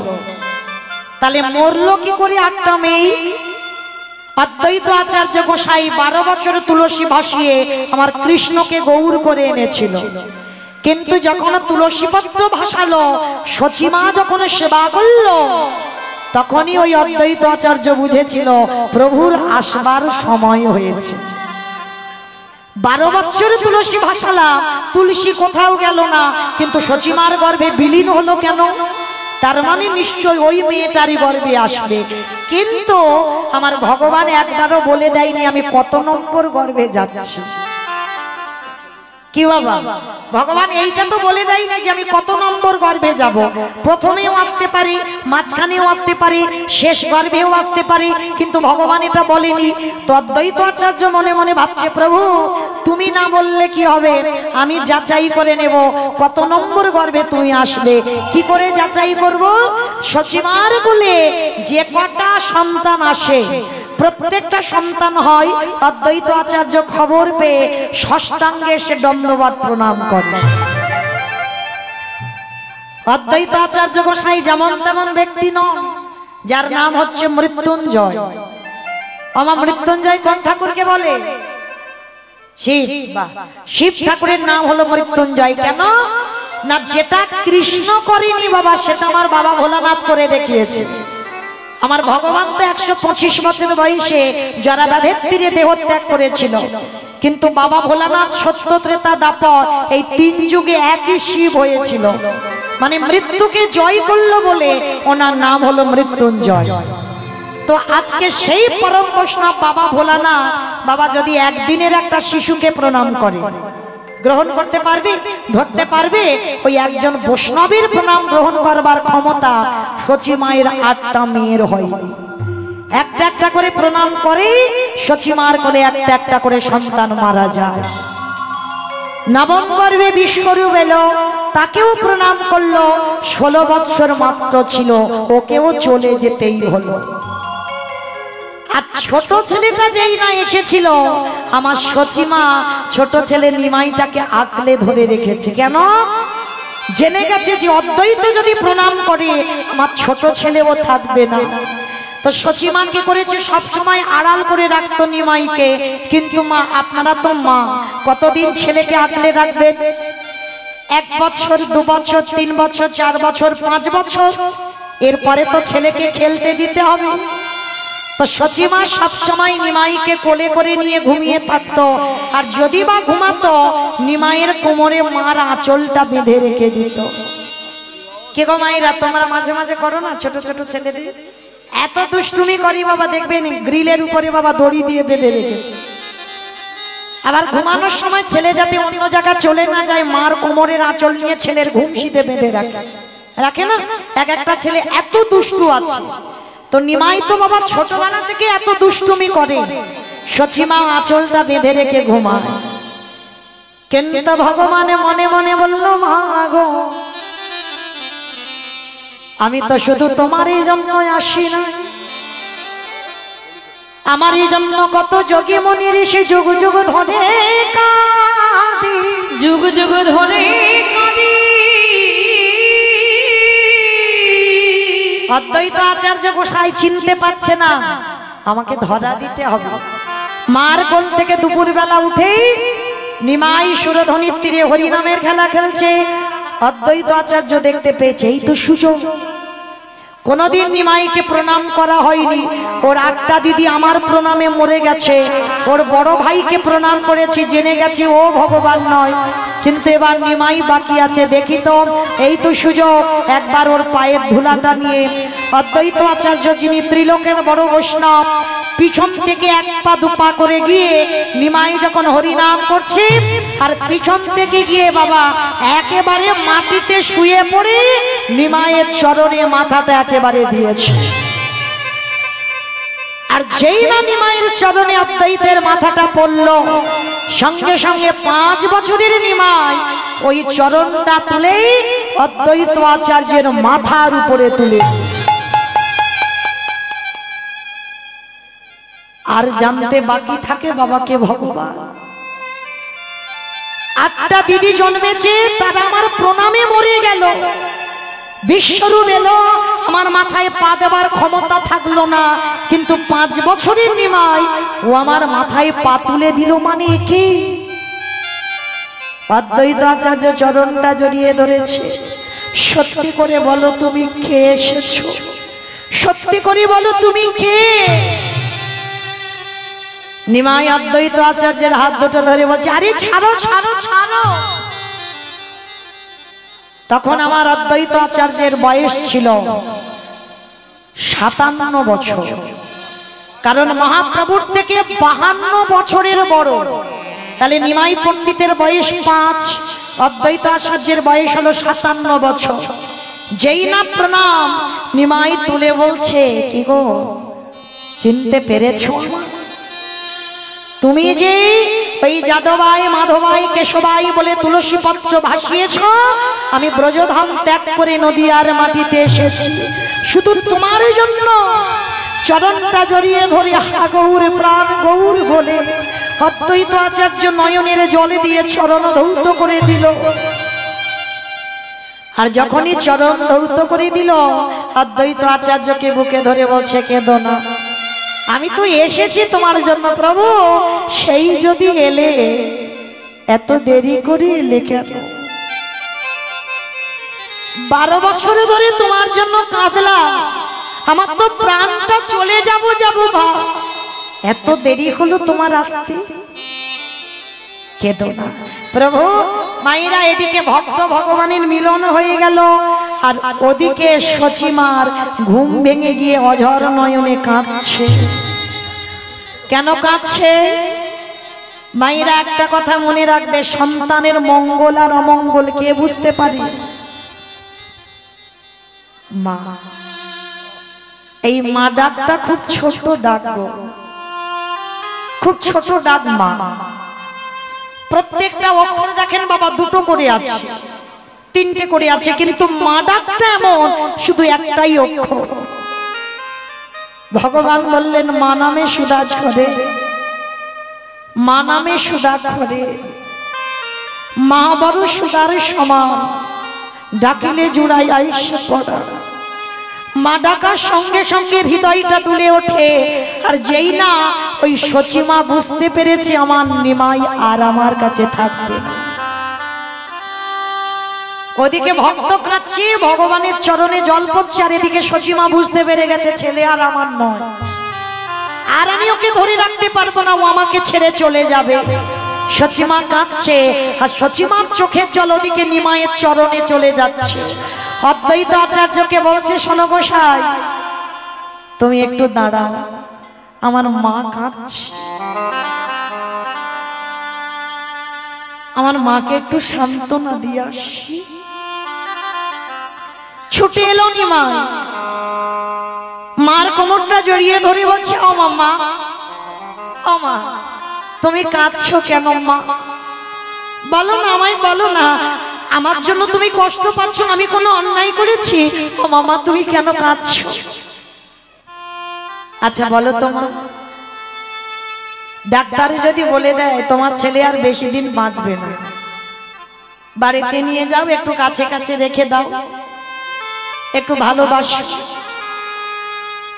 তাহলে মরলো কি করে 8টা মেয়ে? অদ্বৈত আচার্য গোসাই 12 বছর তুলসী ভাসিয়ে আমার কৃষ্ণকে গৌর করে এনেছিল। কিন্তু যখন তুলসী পত্র ভাসালো, সচিমা যখন সেবা করলো, তখনই ওই অদ্বৈত আচার্য বুঝেছিল প্রভুর আসবার সময় হয়েছে। 12 বছর তুলসী ভাসালাম, তুলসী কোথাও গেল না, কিন্তু সচিমার গর্ভে বিলীন হলো কেন? তার মানে নিশ্চয় ওই মেয়েটারই গর্ভে আসবে। কিন্তু আমার ভগবান একবারও বলে দেয়নি আমি কত নম্বর গর্ভে যাচ্ছি। কি বাবা, ভগবান এইটা তো বলে দেয়নি যে আমি কত নম্বর গর্ভে যাব। প্রথমেও আসতে পারি, মাঝখানেও আসতে পারি, শেষ গর্ভেও আসতে পারি, কিন্তু ভগবান এটা বলেনি। তো অদ্বৈত আচার্য মনে মনে ভাবছে, প্রভু তুমি না বললে কি হবে, আমি যাচাই করে নেব কত নম্বর গর্ভে তুমি আসবে। কি করে যাচাই করব? সচিমার কোলে যে কটা সন্তান আসে, প্রত্যেকটা সন্তান হয়। অদ্বৈত আচার্য খবর পেয়ে ষষ্ঠাঙ্গে সে দণ্ডবত প্রণাম করে। অদ্বৈত আচার্য গোসাই যেমন তেমন ব্যক্তি নন, যার নাম হচ্ছে মৃত্যুঞ্জয়। আমার মৃত্যুঞ্জয় কোন ঠাকুরকে বলে? শিব। শিব ঠাকুরের নাম হলো মৃত্যুঞ্জয়। কেন না, যেটা কৃষ্ণ করেনি বাবা, সেটা আমার বাবা ভোলানাথ করে দেখিয়েছে। আমার ভগবান তো 125 বছর বয়সে জরাব্যাধের তীরে দেহত্যাগ করেছিল, কিন্তু বাবা ভোলানাথ সত্য, ত্রেতা, দ্বাপর এই 3 যুগে একই শিব হয়েছিল। মানে মৃত্যুকে জয় করলো বলে ওনার নাম হলো মৃত্যুঞ্জয়। তো আজকে সেই পরম বৈষ্ণব বাবা ভোলানাথ, বাবা যদি একদিনের একটা শিশুকে প্রণাম করে, গ্রহণ করতে পারবে? ধরতে পারবে? ওই একজন বৈষ্ণবের প্রণাম গ্রহণ করবার ক্ষমতা সচিমায়ের 8টা মেয়ের হয়। একটা একটা করে প্রণাম করে সচিমার কোলে একটা একটা করে সন্তান মারা যায়। নবম গর্ভে বিশ্বরূপ এলো, তাকেও প্রণাম করলো। 16 বৎসর মাত্র ছিল, ওকেও চলে যেতেই হলো। আর ছোট ছেলেটা যেই না এসেছিল, আমার সচিমা ছোট ছেলে নিমাইটাকে আঁকলে ধরে রেখেছে। কেন? জেনে গেছে যে অদ্বৈত যদি প্রণাম করে আমার ছোট ছেলেও থাকবে না। তো সচিমা কি করেছে, সব সময় আড়াল করে রাখতো নিমাইকে। কিন্তু মা, আপনারা তো মা, কতদিন ছেলেকে আঁকলে রাখবেন? 1 বছর, 2 বছর, 3 বছর, 4 বছর, 5 বছর, এরপরে তো ছেলেকে খেলতে দিতে হবে। তো সচিমা সবসময় নিমাইকে কোলে করে নিয়ে ঘুমিয়ে থাকতো, আর যদি বা ঘুমাতো নিমাইয়ের কোমরে মার আঁচলটা বেঁধে রেখে দিত। কে গো মায়েরা, তোমরা মাঝে মাঝে করো না ছোট ছোট ছেলেদের? এত দুষ্টুমি করি বাবা, দেখবেন গ্রিলের উপরে বাবা দড়ি দিয়ে বেঁধে রেখেছে। আবার ঘুমানোর সময় ছেলে যাতে অন্য জায়গা চলে না যায়, মার কোমরের আঁচল নিয়ে ছেলের ঘুমশিতে বেঁধে রাখে না। এক একটা ছেলে এত দুষ্টু আছে। তো নিমাই তো বাবা ছোটবেলা থেকে এত দুষ্টুমি করে, সচিমা আঁচলটা বেঁধে রেখে ঘুমায়। কিন্তু ভগবানে মনে মনে বলল, মা গো, আমি তো শুধু তোমারই জন্য আসি না, আমারই জন্য কত যোগী মুনি ঋষি যুগ যুগ ধরে কাঁদি, যুগ যুগ ধরে কাঁদি। অদ্বৈত আচার্য গোসাই চিনতে পারছে না, আমাকে ধরা দিতে হবে। মার কোল থেকে দুপুরবেলা উঠেই নিমাই সুরধ্বনির তীরে হরিনামের খেলা খেলছে। অদ্বৈত আচার্য দেখতে পেয়েছে, এই তো সুযোগ। কোনদিন নিমাইকে প্রণাম করা হয়নি, ওর আটটা দিদি আমার প্রণামে মরে গেছে, ওর বড় ভাইকে প্রণাম করেছি, জেনে গেছি ও ভগবান নয়, কিন্তু এবার নিমাই বাকি আছে। দেখি তো, এই তো সুযোগ, একবার ওর পায়ের ধুলাটা নিয়ে। অদ্বৈত আচার্য যিনি ত্রিলোকের বড় বৈষ্ণব, পিছন থেকে এক পা দুপা করে গিয়ে নিমাই যখন হরিনাম করছে, আর পিছন থেকে গিয়ে বাবা একেবারে মাটিতে শুয়ে পড়ে নিমাইয়ের চরণে মাথাটা একেবারে দিয়েছে। আর যেই না নিমাইয়ের চরণে অদ্বৈতের মাথাটা পড়ল, সঙ্গে সঙ্গে 5 বছরের নিমাই ওই চরণটা তুলেই অদ্বৈত আচার্যের মাথার উপরে তুলে। আর জানতে বাকি থাকে বাবাকে ভগবান। 8টা দিদি জন্মেছে, তারা আমার প্রণামে মরে গেল। বিশ্বরূপ এলো, আমার মাথায় পা দেবার ক্ষমতা থাকলো না, কিন্তু 5 বছরের নিমাই ও আমার মাথায় পা তুলে দিল। মানে কি? অদ্বৈত আচার্য চরণটা জড়িয়ে ধরেছে। সত্যি করে বলো তুমি কে এসেছো? সত্যি করে বলো তুমি কে? নিমাই অদ্বৈত আচার্যের হাত দুটো ধরে বলছে, আরে ছাড়ো ছাড়ো ছাড়ো। তখন আমার অদ্বৈত আচার্যের বয়স ছিল 57 বছর, কারণ মহাপ্রভুর থেকে 52 বছরের বড়। তাহলে নিমাই পণ্ডিতের বয়স 5, অদ্বৈত আচার্যের বয়স হলো 57 বছর। যেই না প্রণাম, নিমাই তুলে বলছে, কি গো, চিনতে পেরেছো? তুমি যে ওই যাদবাই মাধবাই কেশবাই বলে তুলসী পত্র ভাসিয়েছ, আমি ব্রজধাম ত্যাগ করে নদিয়ার মাটিতে এসেছি শুধু তোমার জন্য। চরণটা জড়িয়ে ধরে হা গৌর প্রাণ গৌর বলে অদ্বৈত আচার্য নয়নের জলে দিয়ে চরণ ধৌত করে দিল। আর যখনই চরণ ধৌত করে দিল, অদ্বৈত আচার্যকে বুকে ধরে বলছে, কেঁদো না, আমি তো এসেছি তোমার জন্য প্রভু। সেই যদি এলে, এত দেরি করে এলে কেন? 12 বছর ধরে তোমার জন্য কাঁদলাম, আমার তো প্রাণটা চলে যাবো ভাব, এত দেরি হলো তোমার আসতে। কেঁদো না প্রভু। মায়েরা, এদিকে ভক্ত ভগবানের মিলন হয়ে গেল, আর ওদিকে সচিমার ঘুম ভেঙে গিয়ে অঝর নয়নে কাঁদছে। কেন কাঁদছে? মায়েরা, একটা কথা মনে রাখবে, সন্তানের মঙ্গল আর অমঙ্গল কে বুঝতে পারে? মা। এই মা ডাকটা খুব ছোট ডাক, খুব ছোট ডাক মা। প্রত্যেকটা অক্ষর দেখেন বাবা 2টো করে আছে, 3টে করে আছে, কিন্তু মা ডাকটা এমন শুধু একটাই অক্ষর। ভগবান বললেন, মা নামে সুধা ঝরে, মা নামে সুধা ঝরে, মা বড় সুধার সমান, ডাকিলে জুড়াই আইসে পড়া। মা ডাকার সঙ্গে সঙ্গে হৃদয়টা তুলে ওঠে। আর যেই না ওই সচিমা বুঝতে পেরেছে আমার নিমাই আর আমার কাছে থাকবে না, ওদিকে ভক্ত কাঁদছে, ভগবানের চরণে জল পড়ছে, আর এদিকে সচিমা বুঝতে পেরে গেছে ছেলে আর আমার নয়। আর আমি ওকে ধরে রাখতে পারবো না, ও আমাকে ছেড়ে চলে যাবে। সচিমা কাঁদছে, আর সচিমার চোখের জল ওদিকে নিমায়ের চরণে চলে যাচ্ছে। অদ্বৈত আচার্যকে বলছে, শোনো গোসাই, তুমি একটু দাঁড়াও, আমার মা কাঁদছে, আমার মাকে একটু সান্ত্বনা দিয়ে আসি। ছুটে এলো নিমাই, মার কোমরটা জড়িয়ে ধরে বলছে, ও মা, ও মা, তুমি কাঁদছো কেন মা? বলো না, আমায় বলো না, আমার জন্য তুমি কষ্ট পাচ্ছ, আমি কোনো অন্যায় করেছি? ও মামা, তুমি কেন কাঁদছো? আচ্ছা বলো তো মা, ডাক্তার যদি বলে দেয় তোমার ছেলে আর বেশি দিন বাঁচবে না, বাড়িতে নিয়ে যাও, একটু কাছে কাছে রেখে দাও, একটু ভালোবাসো,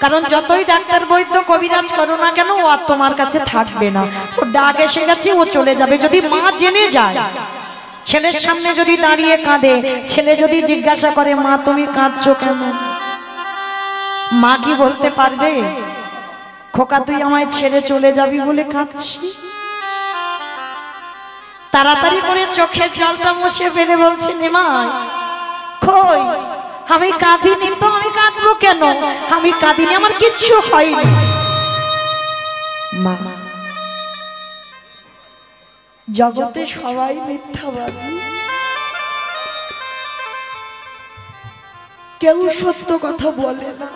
কারণ যতই ডাক্তার বৈদ্য কবিরাজ করো না কেন, ও আর তোমার কাছে থাকবে না, ও ডাক এসে গেছে, ও চলে যাবে। যদি মা জেনে যায়, ছেলের সামনে যদি দাঁড়িয়ে কাঁদে, ছেলে যদি জিজ্ঞাসা করে, মা তুমি কাঁদছো কেন? মা কি বলতে পারবে, খোকা তুই আমায় ছেড়ে চলে যাবি বলে কাঁদছি? তাড়াতাড়ি করে চোখের জলটা মুছে ফেলে বলছে, নিমাই কই, আমি কাঁদিনি তো, আমি কাঁদবো কেন? আমি কাঁদিনি, আমার কিচ্ছু হয়নি। মা, জগতে সবাই মিথ্যাবাদী, কেউ সত্য কথা বলে না,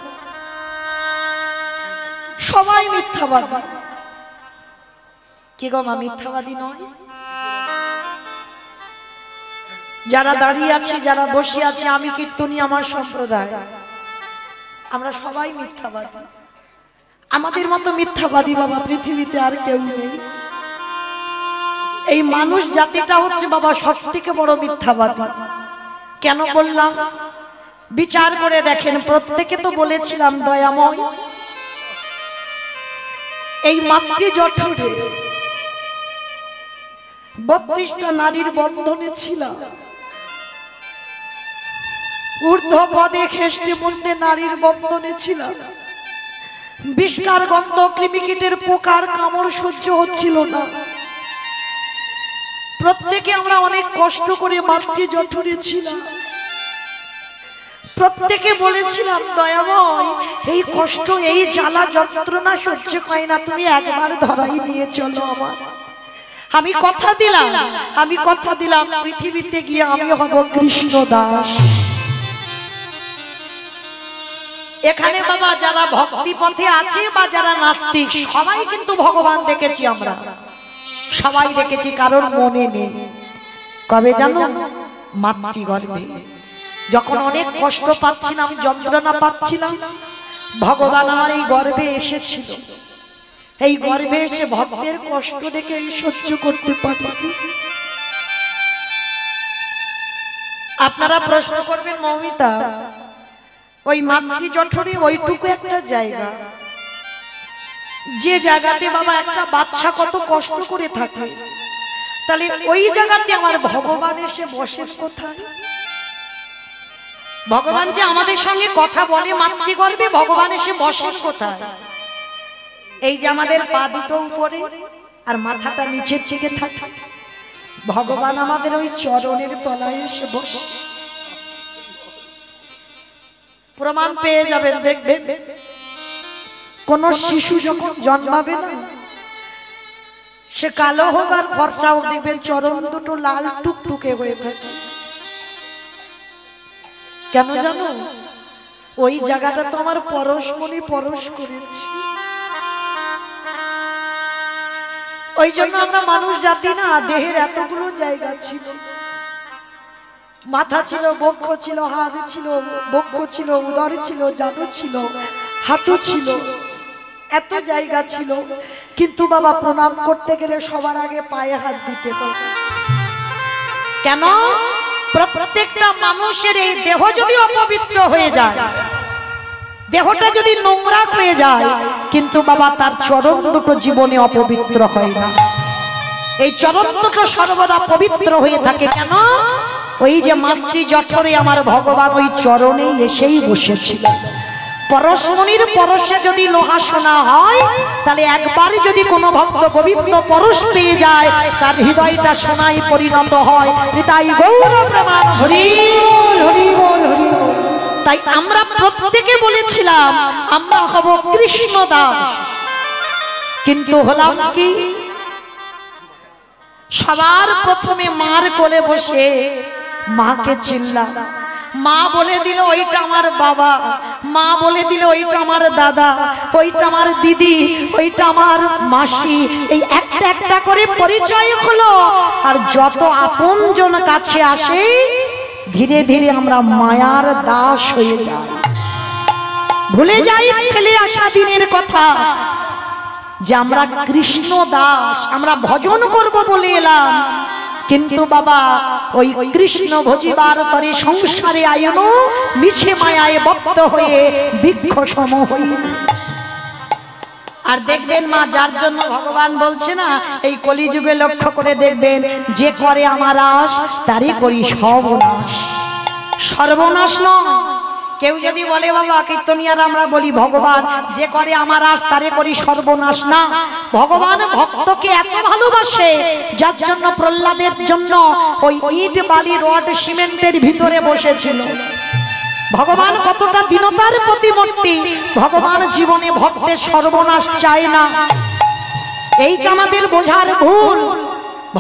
সবাই মিথ্যাবাদী। কি গো মা, মিথ্যাবাদী নয়? যারা দাঁড়িয়ে আছি, যারা বসে আছে, আমি কীর্তনী, আমার সম্প্রদায়, আমরা সবাই মিথ্যাবাদী। আমাদের মতো মিথ্যাবাদী বাবা পৃথিবীতে আর কেউ নেই। এই মানুষ জাতিটা হচ্ছে বাবা সব থেকে বড় মিথ্যাবাদী। কেন বললাম? বিচার করে দেখেন, প্রত্যেকে তো বলেছিলাম দয়াময়, এই মাতৃ জঠরে 32টা নারীর বন্ধনে ছিলাম, ঊর্ধ্ব পদে খেষ্টে মুন্ডে নারীর বন্ধনে ছিলাম, বিষ্কার গন্ধ, কৃমিকীটের পোকার কামড় সহ্য হচ্ছিল না। প্রত্যেকে আমরা অনেক কষ্ট করে মাতৃ জঠরে ছিলাম, প্রত্যেকে বলেছিলাম দয়াময় এই কষ্ট, এই জ্বালা যন্ত্রণা সহ্য হয় না, তুমি একবার ধরাই নিয়ে চলো আমার। আমি কথা দিলাম, আমি কথা দিলাম, পৃথিবীতে গিয়ে আমি হব কৃষ্ণ দাস। এখানে বাবা যারা ভক্তি পথে আছে বা যারা নাস্তিক, সবাই কিন্তু ভগবান দেখেছি, আমরা সবাই দেখেছি, কারোর মনে নেই। কবে জানো? মাতৃগর্ভে যখন অনেক কষ্ট পাচ্ছিলাম, যন্ত্রণা পাচ্ছিলাম, ভগবান আমার এই গর্ভে এসেছিল। এই গর্ভে এসে ভক্তের কষ্ট দেখে সহ্য করতে পারি। আপনারা প্রশ্ন করবেন, মৌমিতা ওই মাতৃ জঠরে ওইটুকু একটা জায়গা, যে জায়গাতে বাবা একটা বাচ্চা কত কষ্ট করে থাকে, তাহলে ওই জায়গাতে আমার ভগবান এসে বসেন কোথায়? ভগবান যে আমাদের সঙ্গে কথা বলে মাতৃগর্ভে, ভগবান এসে বসেন কোথায়? এই যে আমাদের পা দুটো উপরে আর মাথাটা নিচের দিকে থাকে, ভগবান আমাদের ওই চরণের তলায় এসে বসে। প্রমাণ পেয়ে যাবেন, দেখবেন কোন শিশু যখন জন্মাবে না, সে কালো হোক আর ফর্সা হোক, দেখবেন চরণ দুটো লাল টুকটুকে হয়ে থাকে। কেন জানো? ওই জায়গাটা তো আমার পরশমণি পরশ করেছি। ওই জন্য আমরা মানুষ জাতি না, দেহের এতগুলো জায়গা ছিল, মাথা ছিল, বক্ষ ছিল, হাত ছিল, বক্ষ ছিল, উদর ছিল, জাদু ছিল, হাঁটু ছিল, এত জায়গা ছিল। কিন্তু বাবা প্রণাম করতে গেলে সবার আগে পায়ে হাত দিতে হবে। কেন? প্রত্যেকটা মানুষের এই দেহ যদি অপবিত্র হয়ে যায়, দেহটা যদি নোংরা হয়ে যায়, কিন্তু বাবা তার চরণ দুটো জীবনে অপবিত্র হয় না। এই চরণ দুটো সর্বদা পবিত্র হয়ে থাকে। কেন? ওই যে মাতৃ জঠরে আমার ভগবান ওই চরণে এসেই বসেছিল। পরশমণির পরশে যদি লোহা সোনা হয়, তাহলে একবার যদি কোনো ভক্ত গোবিন্দ পরশ পেয়ে যায়, তার হৃদয়টা সোনায় পরিণত হয়। তাই গৌর প্রমাণ হরি বল, হরি বল, হরি বল। তাই আমরা প্রত্যেকে বলেছিলাম আমরা হব কৃষ্ণ দাস, কিন্তু হলাম কি? সবার প্রথমে মার কোলে বসে মাকে চিনলাম। মা বলে দিল ওইটা আমার বাবা, মা বলে দিল ওইটা আমার দাদা, ওইটা আমার দিদি, ওইটা আমার মাসি। এই একটা একটা করে পরিচয় হলো। আর যত আপনজন কাছে আসে, ধীরে ধীরে আমরা মায়ার দাস হয়ে যাই, ভুলে যাই ফেলে আসা দিনের কথা যে আমরা কৃষ্ণ দাস, আমরা ভজন করব বলে এলাম। কিন্তু বাবা ওই কৃষ্ণ ভজিবার তরে সংসারে আয়ন মিছে মায়ায় বক্ত হয়ে বৃক্ষ সম হইল। আর দেখবেন মা, যার জন্য ভগবান বলছে না, এই কলিযুগে লক্ষ্য করে দেখবেন, যে করে আমার আশ তারই করি সর্বনাশ। সর্বনাশ নয়। কেউ যদি বলে বাবা কীর্তনিয়ার আমরা বলি ভগবান যে করে আমার আশ তারে করি সর্বনাশ, না। ভগবান ভক্তকে এত ভালোবাসে, যার জন্য প্রহ্লাদের জন্য ওই ইট বালি রড সিমেন্টের ভিতরে বসেছিল। ভগবান কতটা দীনতার প্রতিমূর্তি। ভগবান জীবনে ভক্তের সর্বনাশ চায় না, এইটা আমাদের বোঝার ভুল।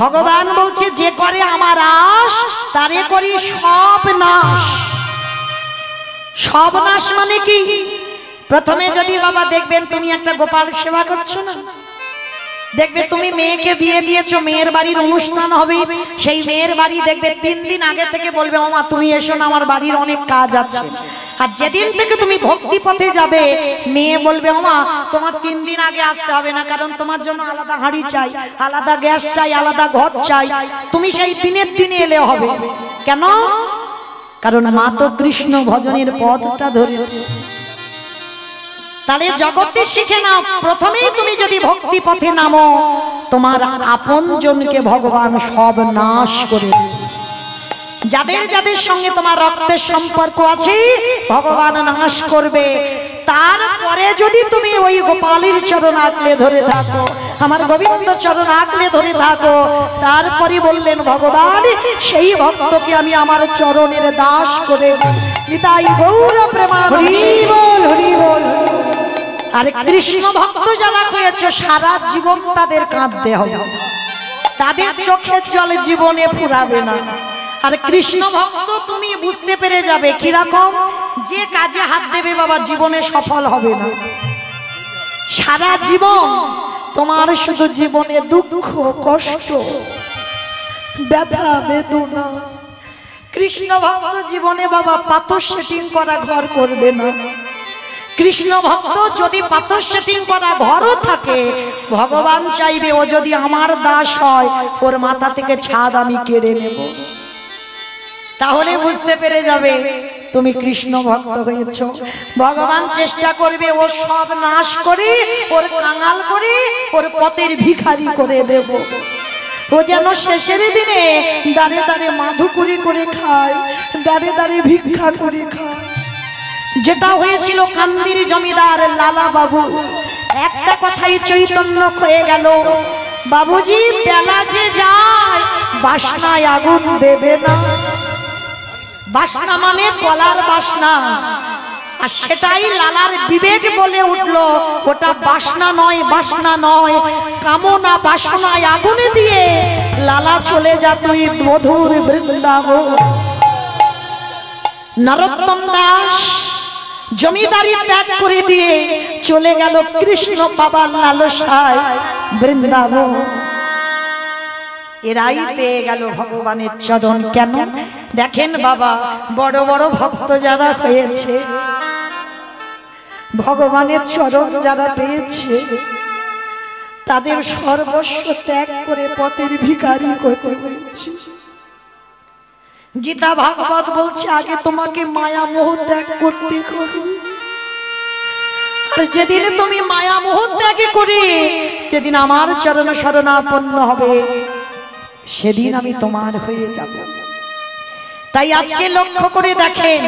ভগবান বলছে যে করে আমার আশ তারে করি সব নাশ। সব নাশ মানে কি? প্রথমে যদি বাবা দেখবেন তুমি একটা গোপাল সেবা করছো না, দেখবে তুমি মেয়েকে বিয়ে দিয়েছো, মেয়ের বাড়ির অনুষ্ঠান হবে, সেই মেয়ের বাড়ি দেখবে 3 দিন আগে থেকে বলবে মামা তুমি এসো না, আমার বাড়ির অনেক কাজ আছে। আর যেদিন থেকে তুমি ভক্তি পথে যাবে, মেয়ে বলবে মামা তোমার 3 দিন আগে আসতে হবে না, কারণ তোমার জন্য আলাদা হাঁড়ি চাই, আলাদা গ্যাস চাই, আলাদা ঘর চাই, তুমি সেই দিনের দিনে এলে হবে। কেন? কারণ মা তো কৃষ্ণ ভজনের পথটা ধরেছে। তাহলে জগতে শিখে নাও, প্রথমেই তুমি যদি ভক্তি পথে নামো, তোমার আপনজনকে ভগবান সব নাশ করে দেবে। যাদের যাদের সঙ্গে তোমার রক্তের সম্পর্ক আছে ভগবান নাশ করবে। তারপরে যদি তুমি ওই গোপালের চরণ আগলে ধরে থাকো, আমার গোবিন্দ চরণ আগলে ধরে থাকো, তারপরে বললেন ভগবান সেই ভক্তকে আমি আমার চরণের দাস করে দিই। তাই গৌর প্রেমানন্দ হরি বল, হরি বল। আর কৃষ্ণ ভক্ত যারা হয়েছে সারা জীবন তাদের কাঁদতে হবে, তাদের চোখের জলে জীবনে ফুরাবে না। আর কৃষ্ণ ভক্ত তুমি বুঝতে পেরে যাবে কিরকম, যে কাজে হাত দেবে বাবা জীবনে সফল হবে না। সারা জীবন তোমার শুধু জীবনে দুঃখ কষ্ট ব্যথা বেদনা। কৃষ্ণ ভক্ত জীবনে বাবা পাথর সেটিং করা ঘর করবে না। কৃষ্ণ ভক্ত যদি পাথর সেটিং করা ঘরও থাকে, ভগবান চাইবে ও যদি আমার দাস হয় ওর মাথা থেকে ছাদ আমি কেড়ে নেব। তাহলে বুঝতে পেরে যাবে তুমি কৃষ্ণ ভক্ত হয়েছ। ভগবান চেষ্টা করবে ও সব নাশ করে, ওর কাঙাল করে, ওর পথের ভিখারি করে দেব। ও যেন শেষের দিনে দাঁড়ে দাঁড়ে মাধুকরি করে খায়, দাঁড়ে দাঁড়ে ভিক্ষা করে খায়। যেটা হয়েছিল কান্দির জমিদার লালা বাবু, একটা কথাই চৈতন্য হয়ে গেল, বাবুজি বেলা যে যায় বাসনায় আগুন দেবে না। বাসনা মানে কলার বাসনা, আর সেটাই লালার বিবেক বলে উঠলো ওটা বাসনা নয়, বাসনা নয়, কামনা বাসনায় আগুনে দিয়ে লালা চলে যা তুই মধুর বৃন্দাবন। নরোত্তম দাস জমিদারি ত্যাগ করে দিয়ে চলে গেল কৃষ্ণ পাবার লালসায় বৃন্দাবন। এরাই পেয়ে গেল ভগবানের চরণ। কেন? দেখেন বাবা, বড় বড় ভক্ত যারা হয়েছে, ভগবানের চরণ যারা পেয়েছে, তাদের সর্বস্ব ত্যাগ করে পথের ভিখারি হতে হয়েছে। গীতা ভাগবত বলছে আগে তোমাকে মায়া মোহ ত্যাগ করতে হবে। আর যেদিন তুমি মায়া মোহ ত্যাগ করে যেদিন আমার চরণ শরণাপন্ন হবে, সেদিন আমি তোমার হয়ে যাব। তাই আজকে লক্ষ্য করে দেখেন,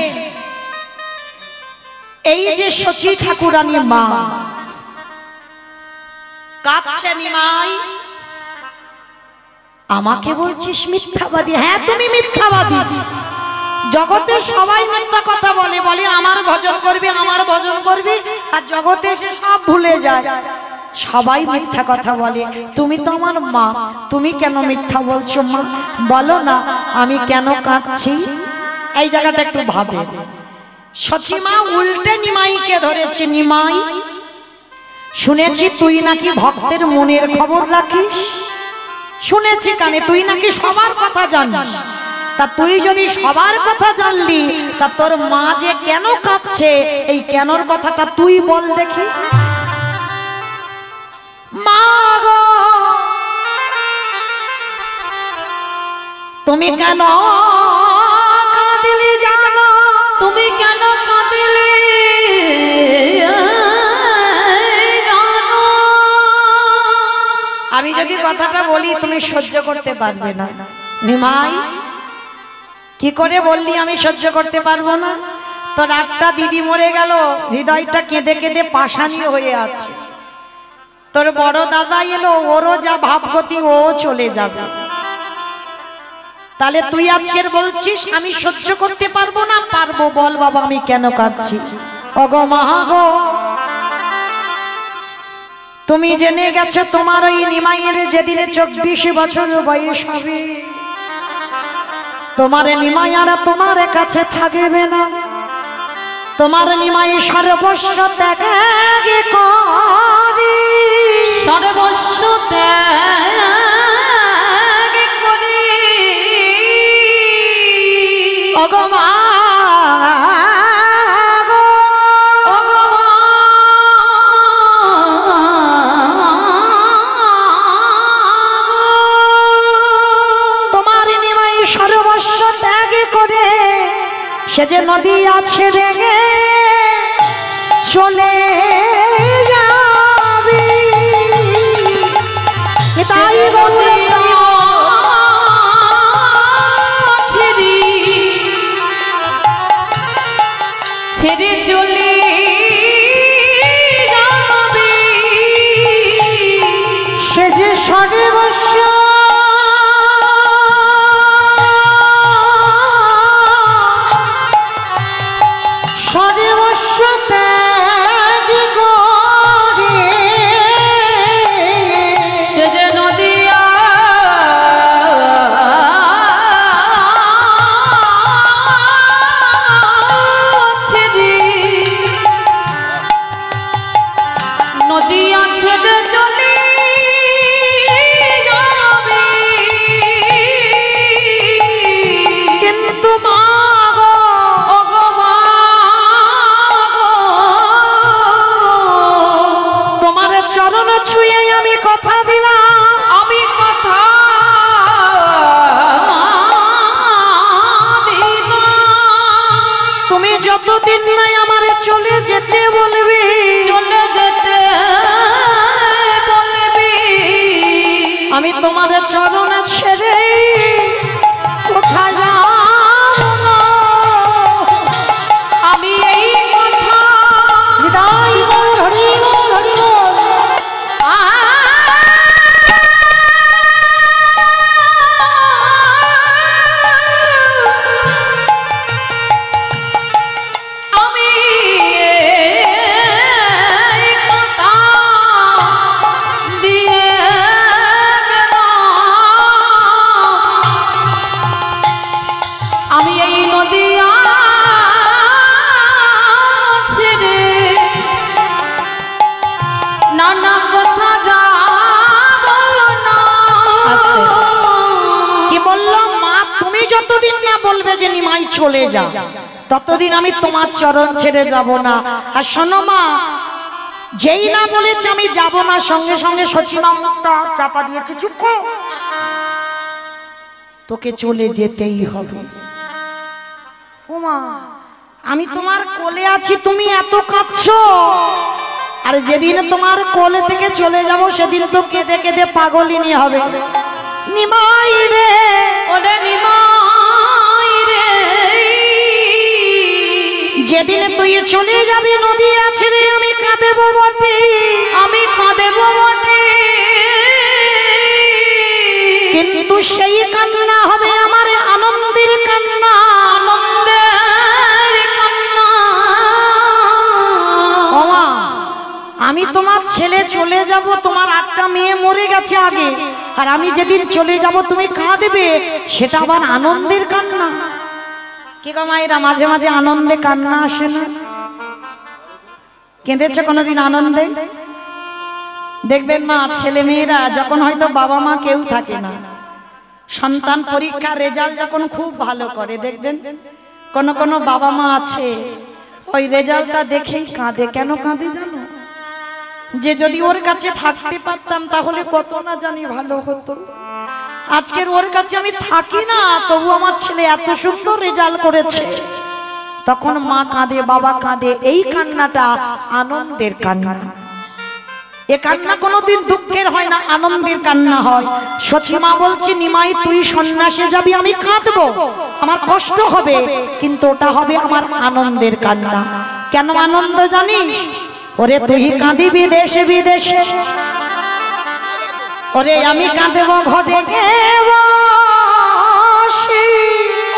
এই যে শচী ঠাকুরানী মা কাঁদছে, নিমাই আমাকে বলছিস মিথ্যাবাদী? হ্যাঁ তুমি মিথ্যাবাদী। জগতে সবাই মিথ্যা কথা বলে, বলে আমার ভজন করবি, আমার ভজন করবি, আর জগতে এসে সব ভুলে যায়। সবাই মিথ্যা কথা বলে, তুমি তো আমার মা, তুমি কেন মিথ্যা বলছো মা? বলো না আমি কেন কাঁদছি। এই জায়গাটা একটু ভাবে। শচী মা উল্টে নিমাইকে ধরেছে। নিমাই, শুনেছি তুই নাকি ভক্তের মনের খবর রাখিস, শুনেছি কানে তুই নাকি সবার কথা জানিস। তা তুই যদি সবার কথা জানলি, তা তোর মা যে কেন কাঁদছে, এই কেনর কথাটা তুই বল দেখি। মা গো তুমি কেন কাঁদিলি জানো? তুমি কেন কাঁদিলি জানো? আমি যদি কথাটা বলি তুমি সহ্য করতে পারবে না। নিমাই কি করে বললি আমি সহ্য করতে পারবো না? তোর একটা দিদি মরে গেল, হৃদয়টা কেঁদে কেঁদে পাষাণী হয়ে আছে। তোর বড় দাদা এলো, ওরও যা ভাবগতি ও চলে যাবে। তাহলে তুই আজকের বলছিস আমি সহ্য করতে পারবো না? পারবো, বল বাবা আমি কেন কাঁদছি। ওগো মা গো, তুমি জেনে গেছো তোমার ওই নিমাইয়ের যেদিনে 24 বছর বয়স হবে, তোমার নিমাই আর তোমার কাছে থাকবে না। তোমার নিমাই সর্বস্ব ত্যাগ করি, সর্বস্ব ত্যাগ করি ওগো মা গো, ওগো মা তোমার নিমাই সর্বস্ব ত্যাগ করে সে যে নদী আছে রেগে চলে যাবে। তাই ছেড়ে চলে যাবে, সে যে সর্বস্ব সর্বস্ব ত্যাগ করে সে যে নদিয়া ছেড়ে, নদিয়া ছেড়ে চলে যাবে। কিন্তু মা গো, ওগো মা গো, তোমার চরণ ছুঁয়ে আমি কথা দিলাম, আমি কথা দিলাম, তুমি যতদিন নাই আমারে চলে যেতে বলবে, চলে যেতে বলবি, আমি তোমার চরণ ছেড়ে কোথায় যাব না। আমি এই কথা হৃদয় বল, হরি বল, হরি বল। আমি এই কথা দিয়ে আমি এই নদিয়া ছেড়ে নানা কথা যাব না। কি বললাম মা, তুমি যতদিন না বলবে যে নিমাই চলে যা, ততদিন আমি তোমার চরণ ছেড়ে যাব না। আর শোনো মা, যেই না বলেছে আমি যাব না, সঙ্গে সঙ্গে শচী মা মুখটা চাপা দিয়েছে, চুপ কর, তোকে চলে যেতেই হবে। ওমা, আমি তোমার কোলে আছি, তুমি এত কাঁদছো, আর যেদিন তোমার কোলে থেকে চলে যাব সেদিন তো কেঁদে কেঁদে পাগলিনী হবে। নিমাই রে, ওরে নিমাই রে, যেদিন তুই তুই চলে যাবি নদী আছে রে, আমি কাঁদেব বটে, আমি কাঁদেব বটে, কিন্তু সেই কান্না হবে আমার আনন্দের কান্না, আনন্দের কান্না। ওমা আমি তোমার ছেলে চলে যাব, তোমার 8টা মেয়ে মরে গেছে আগে, আর আমি যেদিন চলে যাব তুমি কাঁদবে, সেটা আবার আনন্দের কান্না। কি গো মায়েরা, মাঝে মাঝে আনন্দে কান্না আসে না? কেঁদেছে কোনোদিন আনন্দে? দেখবেন মা, ছেলে মেয়েরা যখন হয়তো বাবা মা কেউ থাকে না, সন্তান পরীক্ষার রেজাল্ট যখন খুব ভালো করে, দেখবেন কোন কোন বাবা মা আছে ওই রেজাল্টটা দেখেই কাঁদে। কেন কাঁদে জানো? যে যদি ওর কাছে থাকতে পারতাম তাহলে কত না জানি ভালো হতো। আজকের ওর কাছে আমি থাকি না, তবু আমার ছেলে এত সুন্দর রেজাল্ট করেছে। তখন মা কাঁদে, বাবা কাঁদে, এই কান্নাটা আনন্দের কান্না। এ কান্না কোনোদিন দুঃখের হয় না, আনন্দের কান্না হয়। সচিমা বলছে, নিমাই তুই সন্ন্যাসে যাবি, আমি কাঁদবো, আমার কষ্ট হবে, কিন্তু ওটা হবে আমার আনন্দের কান্না। কেন আনন্দ জানিস? ওরে তুই কাঁদিবি দেশে বিদেশে, ওরে আমি কাঁদেব ঘরে গে বসে,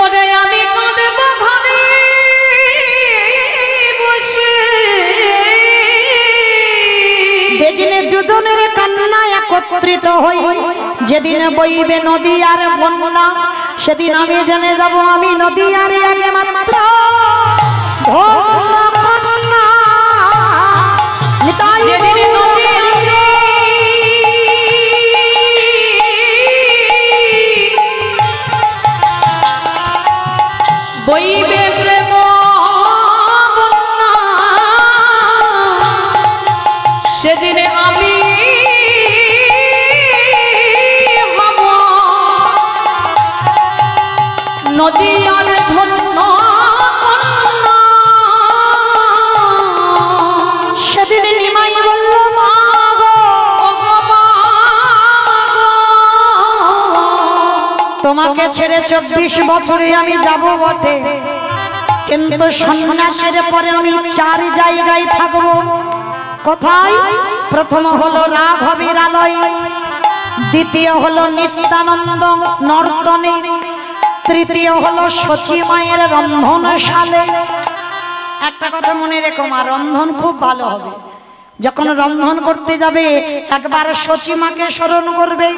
ওরে আমি কাঁদেব ঘরে বসে, যেদিনে দুজনের কান্না একত্রিত হই, যেদিন বইবে নদী আর বন্যা, সেদিন আমি জেনে যাব আমি নদী আর একমাত্র কন্যা। যেদিন নদী বইবে প্রেম বন্যা, সেদিনে আমি হব নদী আর ধন্য কন্যা। সেদিন নিমাই বলল, মা গো, ওগো মা গো, তোমাকে ছেড়ে 24 বছরে আমি যাব বটে, কিন্তু সন্ন্যাসের পরে আমি 4 জায়গায় থাকবো। কোথায়? প্রথম হলো রাঘবের আলয়, দ্বিতীয় হলো নিত্যানন্দ নর্তনে, তৃতীয় হলো সচী মায়ের রন্ধনশালে। একটা কথা মনে রেখো মা, রন্ধন খুব ভালো হবে। যখন রন্ধন করতে যাবে একবার সচী মাকে স্মরণ করবে,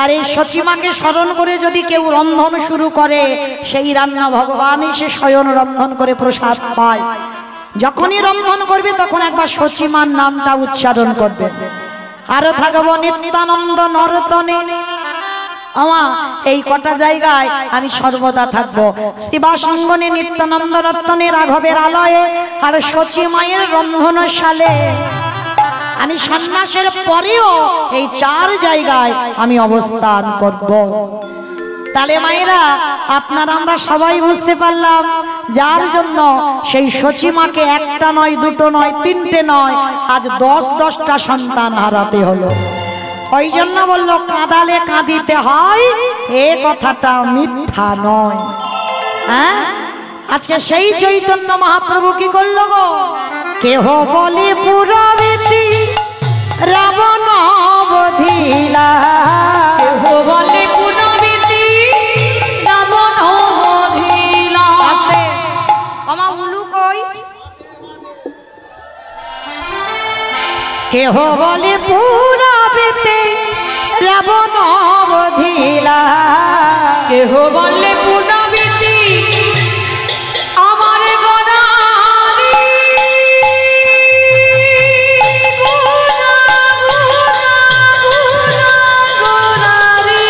আর এই সচী মাকে স্মরণ করে যদি কেউ রন্ধন শুরু করে, সেই রান্না ভগবান এসে স্বয়ং রন্ধন করে প্রসাদ পায়। যখনই রন্ধন করবে তখন একবার সচী মার নামটা উচ্চারণ করবে। আরো থাকবো নিত্যানন্দ নর্তনে। আমা এই কটা জায়গায় আমি সর্বদা থাকবো, শিবাসঙ্গনে, নিত্যানন্দ রত্নে, রাঘবের আলয়ে, আর সচী মায়ের রন্ধনশালে। আমি সন্ন্যাসের পরেও এই 4 জায়গায় আমি অবস্থান করব। তাহলে মায়েরা, আপনারা আমরা সবাই বুঝতে পারলাম, যার জন্য সেই সচী মাকে 1টা নয়, 2টো নয়, 3টে নয়, আজ 10-10টা সন্তান হারাতে হলো। ওই জন্য বললো, কাঁদালে কাঁদিতে হয়, এ কথাটা মিথ্যা নয়। হ্যাঁ, আজকে সেই চৈতন্য মহাপ্রভু কি করলো গো? কেহ বলে পুরবীতি রাবণ বধিলা, কেহ বলে পুনবিতি রাবণ বধিলা। আমা উলু কই? কেহ বলে পুরবীতি রাবণ বধিলা, কেহ বলে পুনবিতি আমার গণারি, গুণা গুণা গুণা গণারি।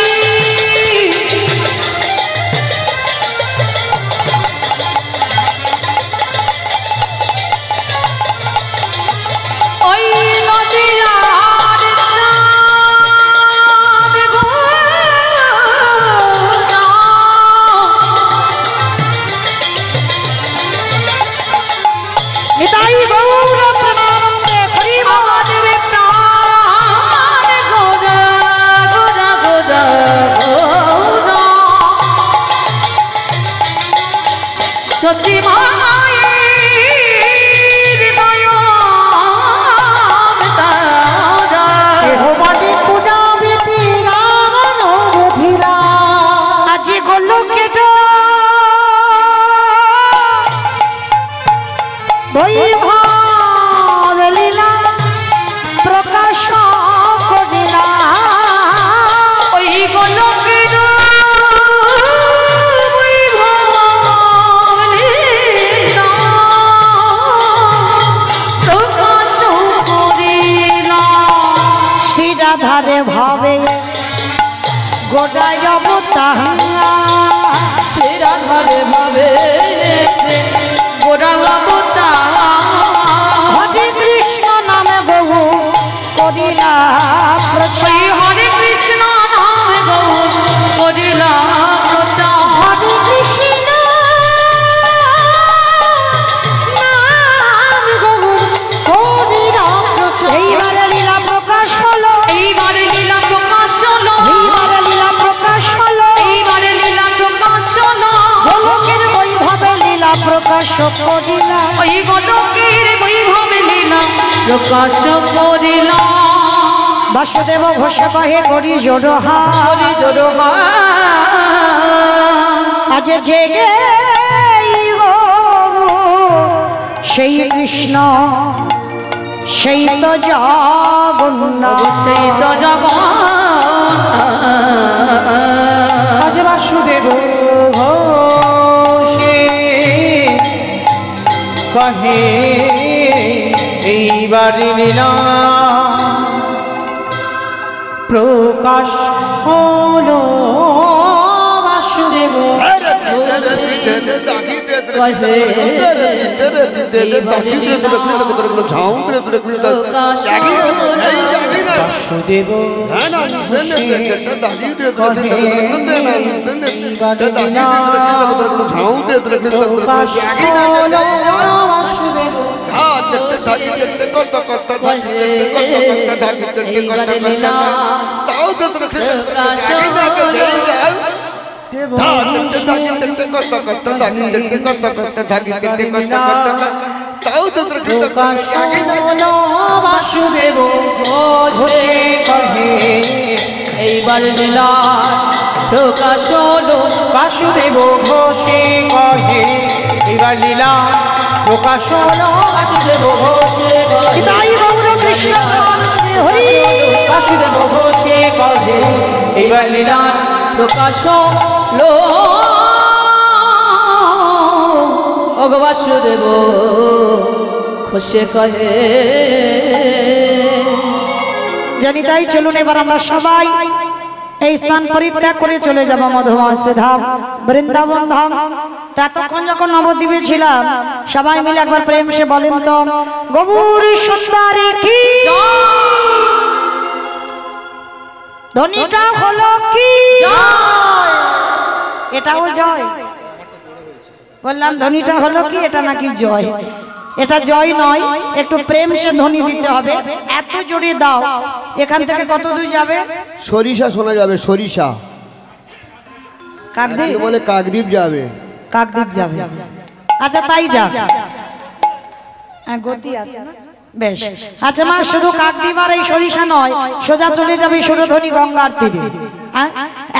ওই নদীয়ার চাঁদ গো, নিতাই গৌর প্রেমানন্দে হরি আমাদের প্রাণ গোরা গোরা গোরা গোরা। সচী মায়ের প্রকাশ করিলাম ওই গণকের বৈভব লীলা প্রকাশ করিলাম বাসুদেব ঘোষ কহে করি জোড়হা হরি জোড়হা আজ জেগে সেই কৃষ্ণ সেই তো জগন্নাথ সেই তো জগন্নাথ আজ বাসুদেব ঘোষে কহে এইবার লীলা প্রকাশ হলো বাসুদেব বাসুদেব বাসুদেব ঘোষে কহে এইবার লীলা প্রকাশ হলো বাসুদেব ঘোষে কহে এইবার লীলা প্রকাশ হলো বাসুদেব ঘোষে তাই গৌর কৃষ্ণ হরি বাসুদেব ঘোষে কহে এইবার লীলা প্রকাশ হলো ওগো বাসুদেব ঘোষে কহে জানি তাই চলুন এবার আমরা সবাই এই স্থান পরিত্যাগ করে চলে যাব মধুমাস ধাম বৃন্দাবন ধাম। ততক্ষণ যখন নবদ্বীপে ছিলাম সবাই মিলে একবার প্রেম সে বলেন তো গৌর সুন্দরী কি ধ্বনিটা হলো কি এটাও জয় বললাম ধ্বনিটা হলো কি এটা নাকি জয় এটা জয় নয় একটু প্রেম সে ধ্বনি দিতে হবে এত জোরে দাও এখান থেকে কত দূর যাবে সরিষা শোনা যাবে সরিষা কাকদ্বীপ বলে কাকদ্বীপ যাবে কাকদ্বীপ যাবে আচ্ছা তাই যা হ্যাঁ গতি আছে না বেশ আচ্ছা মা শুধু কাকদ্বীপ আর এই সরিষা নয় সোজা চলে যাবে সুরধ্বনি গঙ্গার তীরে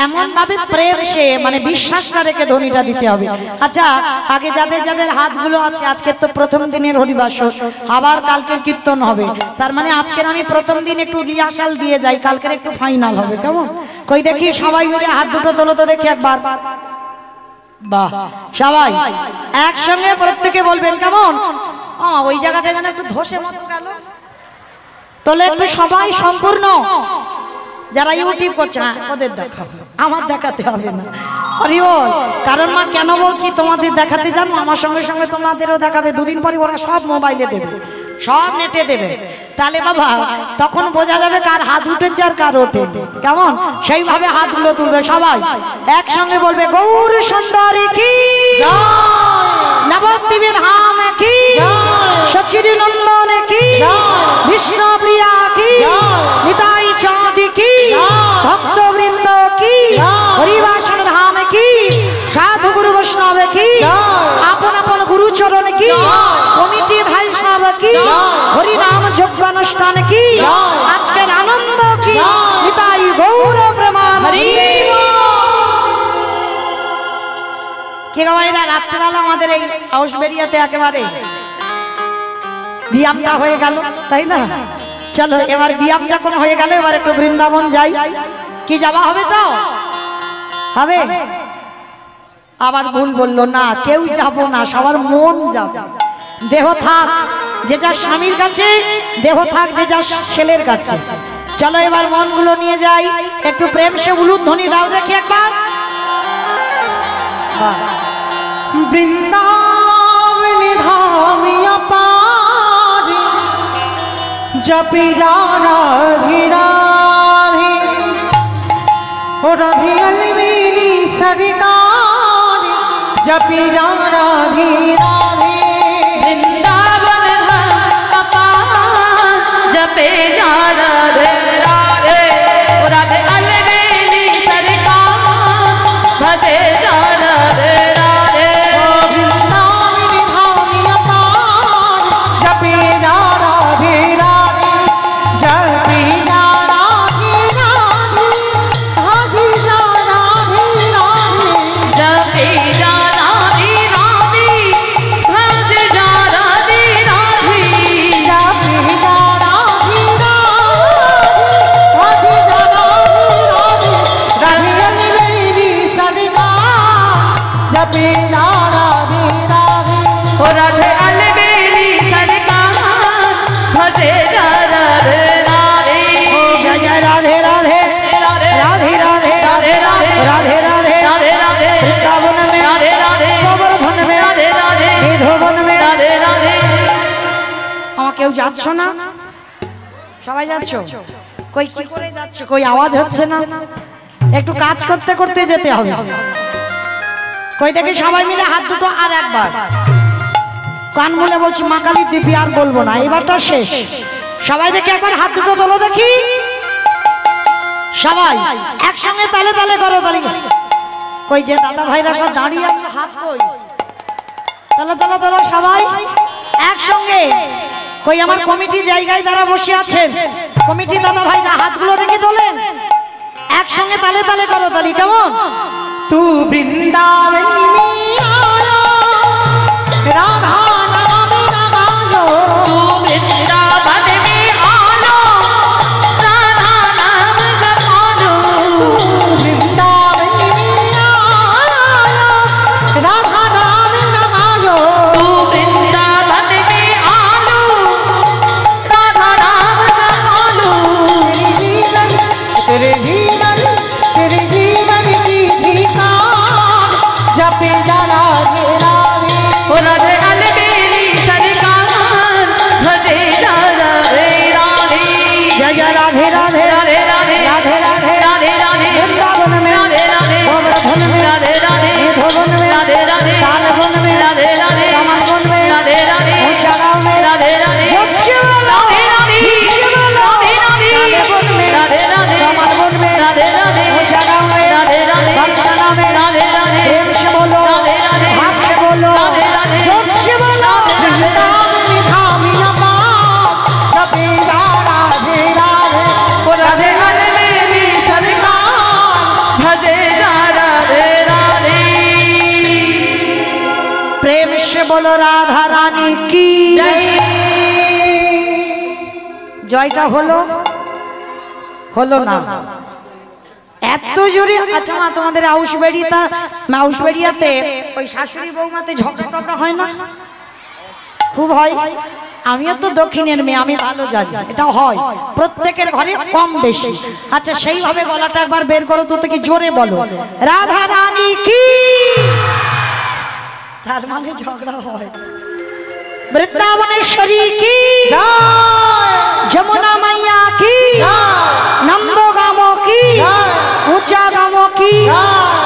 এমন ভাবে প্রেম সে মানে বিশ্বাসটা রেখে ধ্বনিটা দিতে হবে। আচ্ছা আগে যাদের যাদের হাতগুলো আছে আজকে তো প্রথম দিনের হরিবাসর আবার কালকের কীর্তন হবে তার মানে আজকের আমি প্রথম দিন একটু রিহার্সাল দিয়ে যাই কালকের একটু ফাইনাল হবে কেমন কই দেখি সবাই মিলে হাত দুটো তোলো তো দেখি একবার বাহ সবাই একসঙ্গে প্রত্যেকে বলবেন কেমন ওই জায়গাটা যেন একটু ধসে মতো গেল তাহলে একটু সবাই সম্পূর্ণ যারা ইউটিউব করছে ওদের দেখাও আমার দেখাতে হবে না হরি বল কারণ মা কেন বলছি তোমাদের দেখাতে জানো আমার সঙ্গে সঙ্গে তোমাদেরও দেখাবে দুদিন পরে ওরা সব মোবাইলে দেবে সব নেটে দেবে তাহলে বাবা তখন বোঝা যাবে কার হাত উঠেছে আর কার ওঠে কেমন সেইভাবে হাতগুলো তুলবে সবাই একসঙ্গে বলবে গৌর সুন্দরী কি নবদ্বীপের ধাম কি সচির নন্দন কি বিষ্ণু প্রিয়া কি নিতাই চাঁদি কি ভক্তবৃন্দ কি হরিবাসন ধাম কি সাধু গুরু বৈষ্ণব কি আপন আপন গুরু চরণ কি কমিটি ভাই সব কি হরি নাম যজ্ঞানুষ্ঠান কি আজকের আনন্দ কি নিতাই গৌর প্রেমানন্দে কে গাইরা রাত্রিবেলা আমাদের এই হাউসবেরিয়াতে একেবারে বিয়ামটা হয়ে গেল তাই না চলো এবার বিয়াম যখন হয়ে গেল এবার একটু বৃন্দাবন যাই কি যাওয়া হবে তো হবে আবার ভুল বললো না কেউ যাব না সবার মন যাবে দেহ থাক যেটা স্বামীর কাছে দেহ থাক যেটা ছেলের কাছে চলো এবার মনগুলো নিয়ে যাই একটু প্রেম সে উলুধ্বনি দাও দেখি একবার বৃন্দাবনী ধামিয়া পার জপি যা রাধি রাধি ও রাধি अलवेली सरकार जपी जा राधे राधे वृंदावन धाम अपार जपे जा राधे राधे ओ राधे अलवेली सरकार भजे जा राधे राधे वृंदावन ओ राधे अलबेली सरकार भजे जा राधे राधे जय जय राधे राधे राधे राधे राधे राधे राधे राधे राधे राधे राधे वृंदावन में राधे राधे गोवर्धन में राधे राधे निधोवन में राधे राधे আমার কেউ যাচ্ছ না সবাই যাচ্ছ কই কি করে যাচ্ছ কই আওয়াজ হচ্ছে না একটু কাজ করতে করতে যেতে হবে কই দেখি সবাই মিলে হাত দুটো আর একবার কান বলে বলছি মা কালী দিব্যি আর বলবো না এবারটা শেষ সবাই দেখি একবার হাত দুটো তোলো দেখি সবাই একসঙ্গে তালে তালে করো তালি কই যে দাদা ভাইরা সব দাঁড়িয়ে আছে হাত কই তালে তালে তোলো সবাই একসঙ্গে কই আমার কমিটি জায়গায় দ্বারা বসে আছেন কমিটি দাদা ভাইরা হাতগুলো দেখি তোলেন একসঙ্গে তালে তালে করো তালি কেমন तू वृंदावन में आया राधा नाम लगायो तू वृंदावन में आलो राधा नाम जपालो तू वृंदावन में आया राधा नाम लगायो तू वृंदावन में आलो राधा नाम जपालो तेरे जीवन की धिकार जपे जा राधे राधे ओ राधे अलबेली सरकार भजे जा राधे राधे जय जय राधे राधे राधे राधे राधे राधे राधे राधे वृंदावन में राधे राधे गोवर्धन में राधे राधे निधोवन में राधे राधे तालवन में राधे राधे कमलवन में राधे राधे ऊंचागांव में राधे राधे जोतशिवाला राधे राधे जोतशिवाला राधे राधे तालवन में राधे राधे कमलवन में राधे राधे ऊंचागांव में राधे राधे बरसाना में राधे राधे प्रेम से बोलो राधे राधे भाव से बोलो राधे राधे जोतशिवाला वृंदावन धामी अपार जपे जा राधे राधे ओ राधे अलबेली सरकार भजे जा राधे राधे प्रेम से बोलो राधा रानी की জয়টা হলো হলো না এত জোরে আচ্ছা মা তোমাদের আউসবেড়িয়াতে ওই শাশুড়ি বৌমাতে ঝগড়া টগড়া হয় না খুব হয় আমিও তো দক্ষিণের মেয়ে আমি ভালো জানি এটা হয় প্রত্যেকের ঘরে কম বেশি আচ্ছা সেইভাবে গলাটা একবার বের করো তো থেকে জোরে বলো রাধা রানী কি তার মানে ঝগড়া হয় বৃন্দাবনেশ্বরী কি যমুনা মাইয়া কি নন্দগাম কি ऊंचागाम की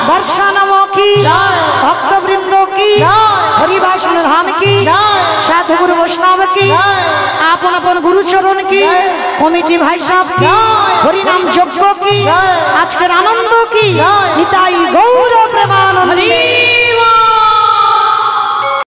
बरसानम की भक्तवृंद की हरिवासन धाम की साधु गुरु वैष्णव की आपन अपन गुरु चरण की कमिटी भाई साहब की हरिनाम यज्ञ की आज के आनंद की निताई